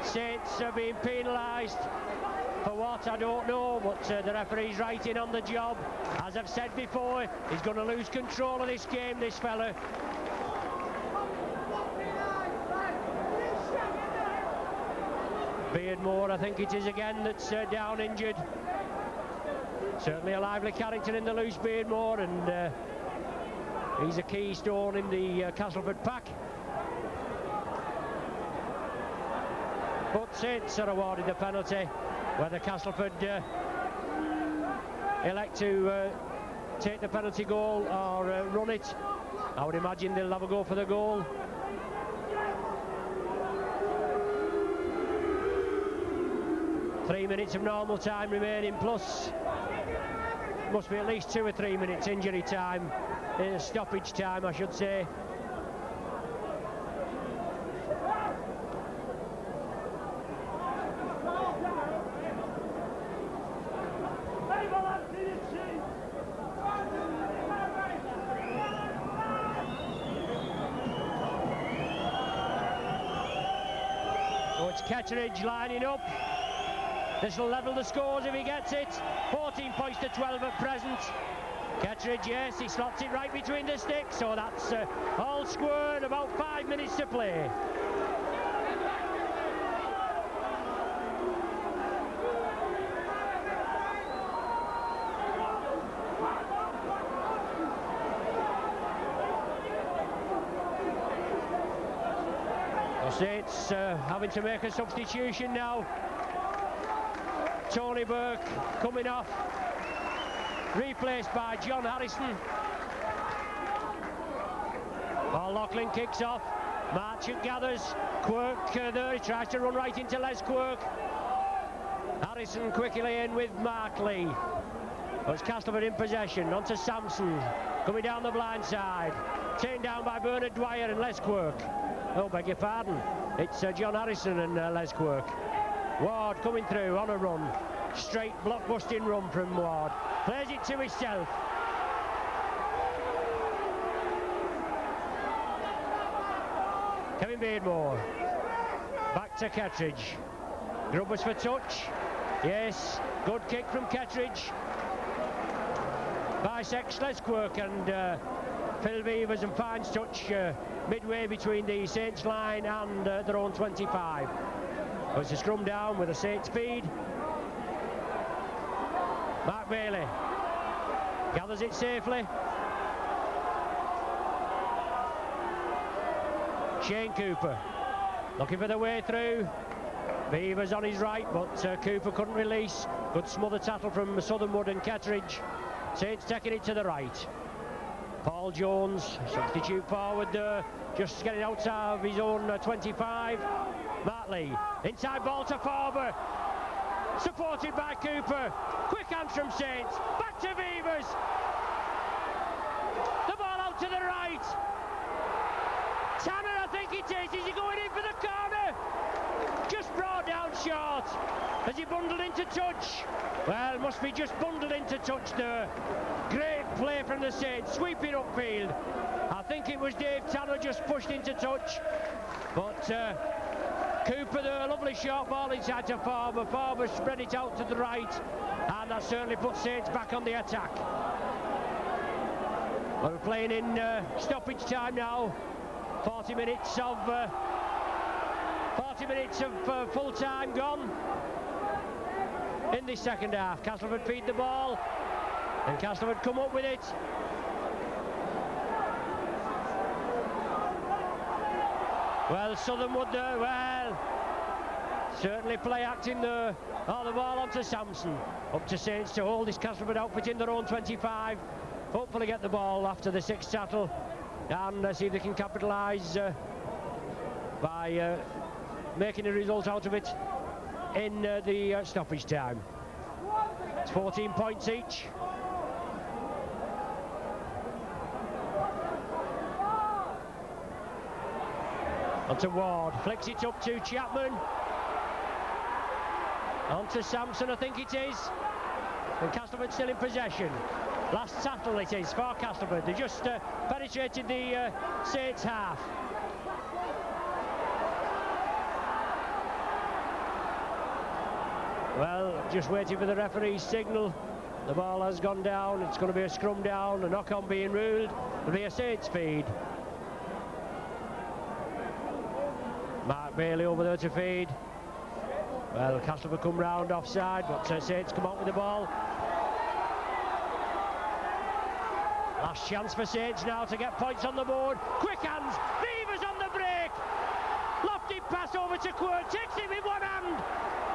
Saints are being penalised. For what, I don't know, but the referee's right in on the job. As I've said before, he's going to lose control of this game, this fella. Beardmore, I think it is again, that's down injured. Certainly a lively character in the loose, Beardmore, and he's a keystone in the Castleford pack. But Saints are awarded the penalty. Whether Castleford elect to take the penalty goal or run it, I would imagine they'll have a go for the goal. Three minutes of normal time remaining, plus must be at least 2 or 3 minutes injury time, stoppage time I should say. So it's Kettridge lining up. This will level the scores if he gets it. 14 points to 12 at present. Kettridge, yes, he slots it right between the sticks, so that's all squared, about 5 minutes to play. The Saints having to make a substitution now. Tony Burke coming off, replaced by John Harrison. Ball Lachlan kicks off, Marchant gathers, Quirk there, he tries to run right into Les Quirk. Harrison quickly in with Mark Lee. It's Castleford in possession, onto Sampson, coming down the blind side, taken down by Bernard Dwyer and Les Quirk. Oh, beg your pardon, it's John Harrison and Les Quirk. Ward coming through on a run, straight block-busting run from Ward, plays it to himself. Kevin Beardmore, back to Kettridge, Grubbers for touch, yes, good kick from Kettridge, bisects Les Quirk and Phil Beavers and finds touch midway between the Saints line and their own 25. It's a scrum down with a Saint speed. Mark Bailey gathers it safely. Shane Cooper looking for the way through. Beavers on his right, but Cooper couldn't release. Good smother tackle from Southernwood and Kettridge. Saints taking it to the right. Paul Jones, substitute forward there, just getting out of his own 25. Matt Lee, inside ball to Farber, supported by Cooper. Quick hands from Saints, back to Beavers. The ball out to the right. Tanner, I think it is he going in for the corner? Just brought down short. Has he bundled into touch? Well, must be just bundled into touch there. Great play from the Saints, sweeping upfield. I think it was Dave Tanner just pushed into touch. But Cooper there, a lovely short ball inside to Farber. Farber spread it out to the right, and that certainly puts Saints back on the attack. We're playing in stoppage time now. 40 minutes of full time gone in this second half. Castleford feed the ball, and Castleford come up with it. Well, Southernwood there, well, certainly play acting there. Oh, the ball onto Sampson. Up to Saints to hold this Castleford outfit in their own 25. Hopefully get the ball after the sixth tackle and see if they can capitalise by making a result out of it in the stoppage time. It's 14 points each. Onto Ward, flicks it up to Chapman. On to Sampson, I think it is. And Castleford still in possession. Last tackle it is for Castleford. They just penetrated the Saints half. Well, just waiting for the referee's signal. The ball has gone down. It's going to be a scrum down, a knock-on being ruled. It'll be a Saints feed. Mark Bailey over there to feed. Well, Castleford come round offside, but Saints come out with the ball. Last chance for Saints now to get points on the board. Quick hands, Beavers on the break. Lofty pass over to Quirk, takes it with one hand.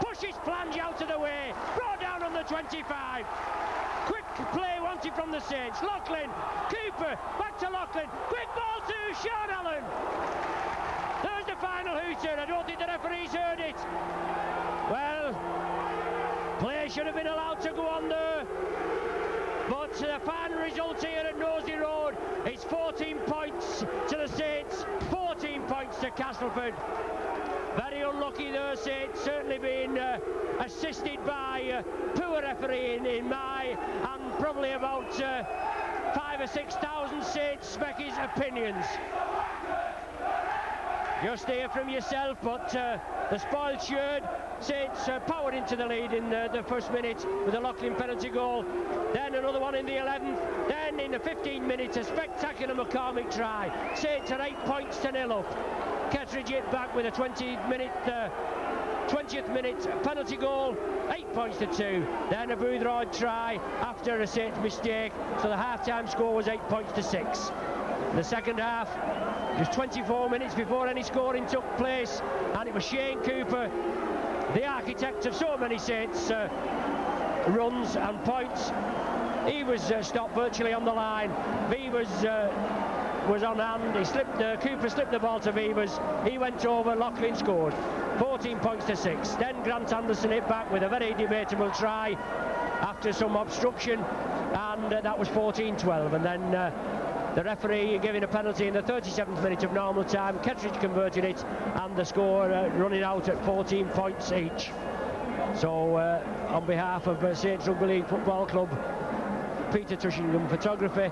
Pushes flange out of the way. Brought down on the 25. Quick play wanted from the Saints. Loughlin, Cooper, back to Loughlin. Quick ball to Sean Allen. There's the final hooter. I don't think the referees heard it. Well, play should have been allowed to go on there. But the final result here at Nosey Road is 14 points to the Saints, 14 points to Castleford. Very unlucky there, Saints, certainly being assisted by poor refereeing in my and probably about 5,000 or 6,000 Saints Specky's opinions. Just hear from yourself, but the spoiled shirt, Saints powered into the lead in the first minute with a Loughlin penalty goal. Then another one in the 11th. Then in the 15th minute, a spectacular McCormick try. Saints are 8 points to 0 up. Kettridge hit back with a 20th minute penalty goal, 8 points to 2. Then a Boothroyd try after a Saints mistake, so the half-time score was 8 points to 6. The second half, just 24 minutes before any scoring took place, and it was Shane Cooper, the architect of so many Saints runs and points. He was stopped virtually on the line. Beavers was on hand. Cooper slipped the ball to Beavers. He went over. Loughlin scored. 14 points to 6. Then Grant Anderson hit back with a very debatable try after some obstruction, and that was 14-12. And then the referee giving a penalty in the 37th minute of normal time. Kettridge converted it, and the score running out at 14 points each. So on behalf of Saints Rugby League Football Club, Peter Tushingham Photography,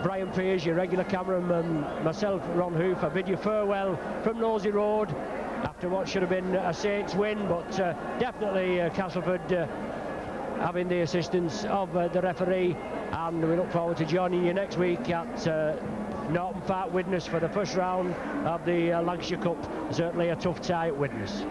Brian Pearce, your regular cameraman, myself, Ron Hoof, I bid you farewell from Nosey Road after what should have been a Saints win, but definitely Castleford having the assistance of the referee, and we look forward to joining you next week at Norton Park Widnes for the first round of the Lancashire Cup. Certainly a tough tie at Widnes.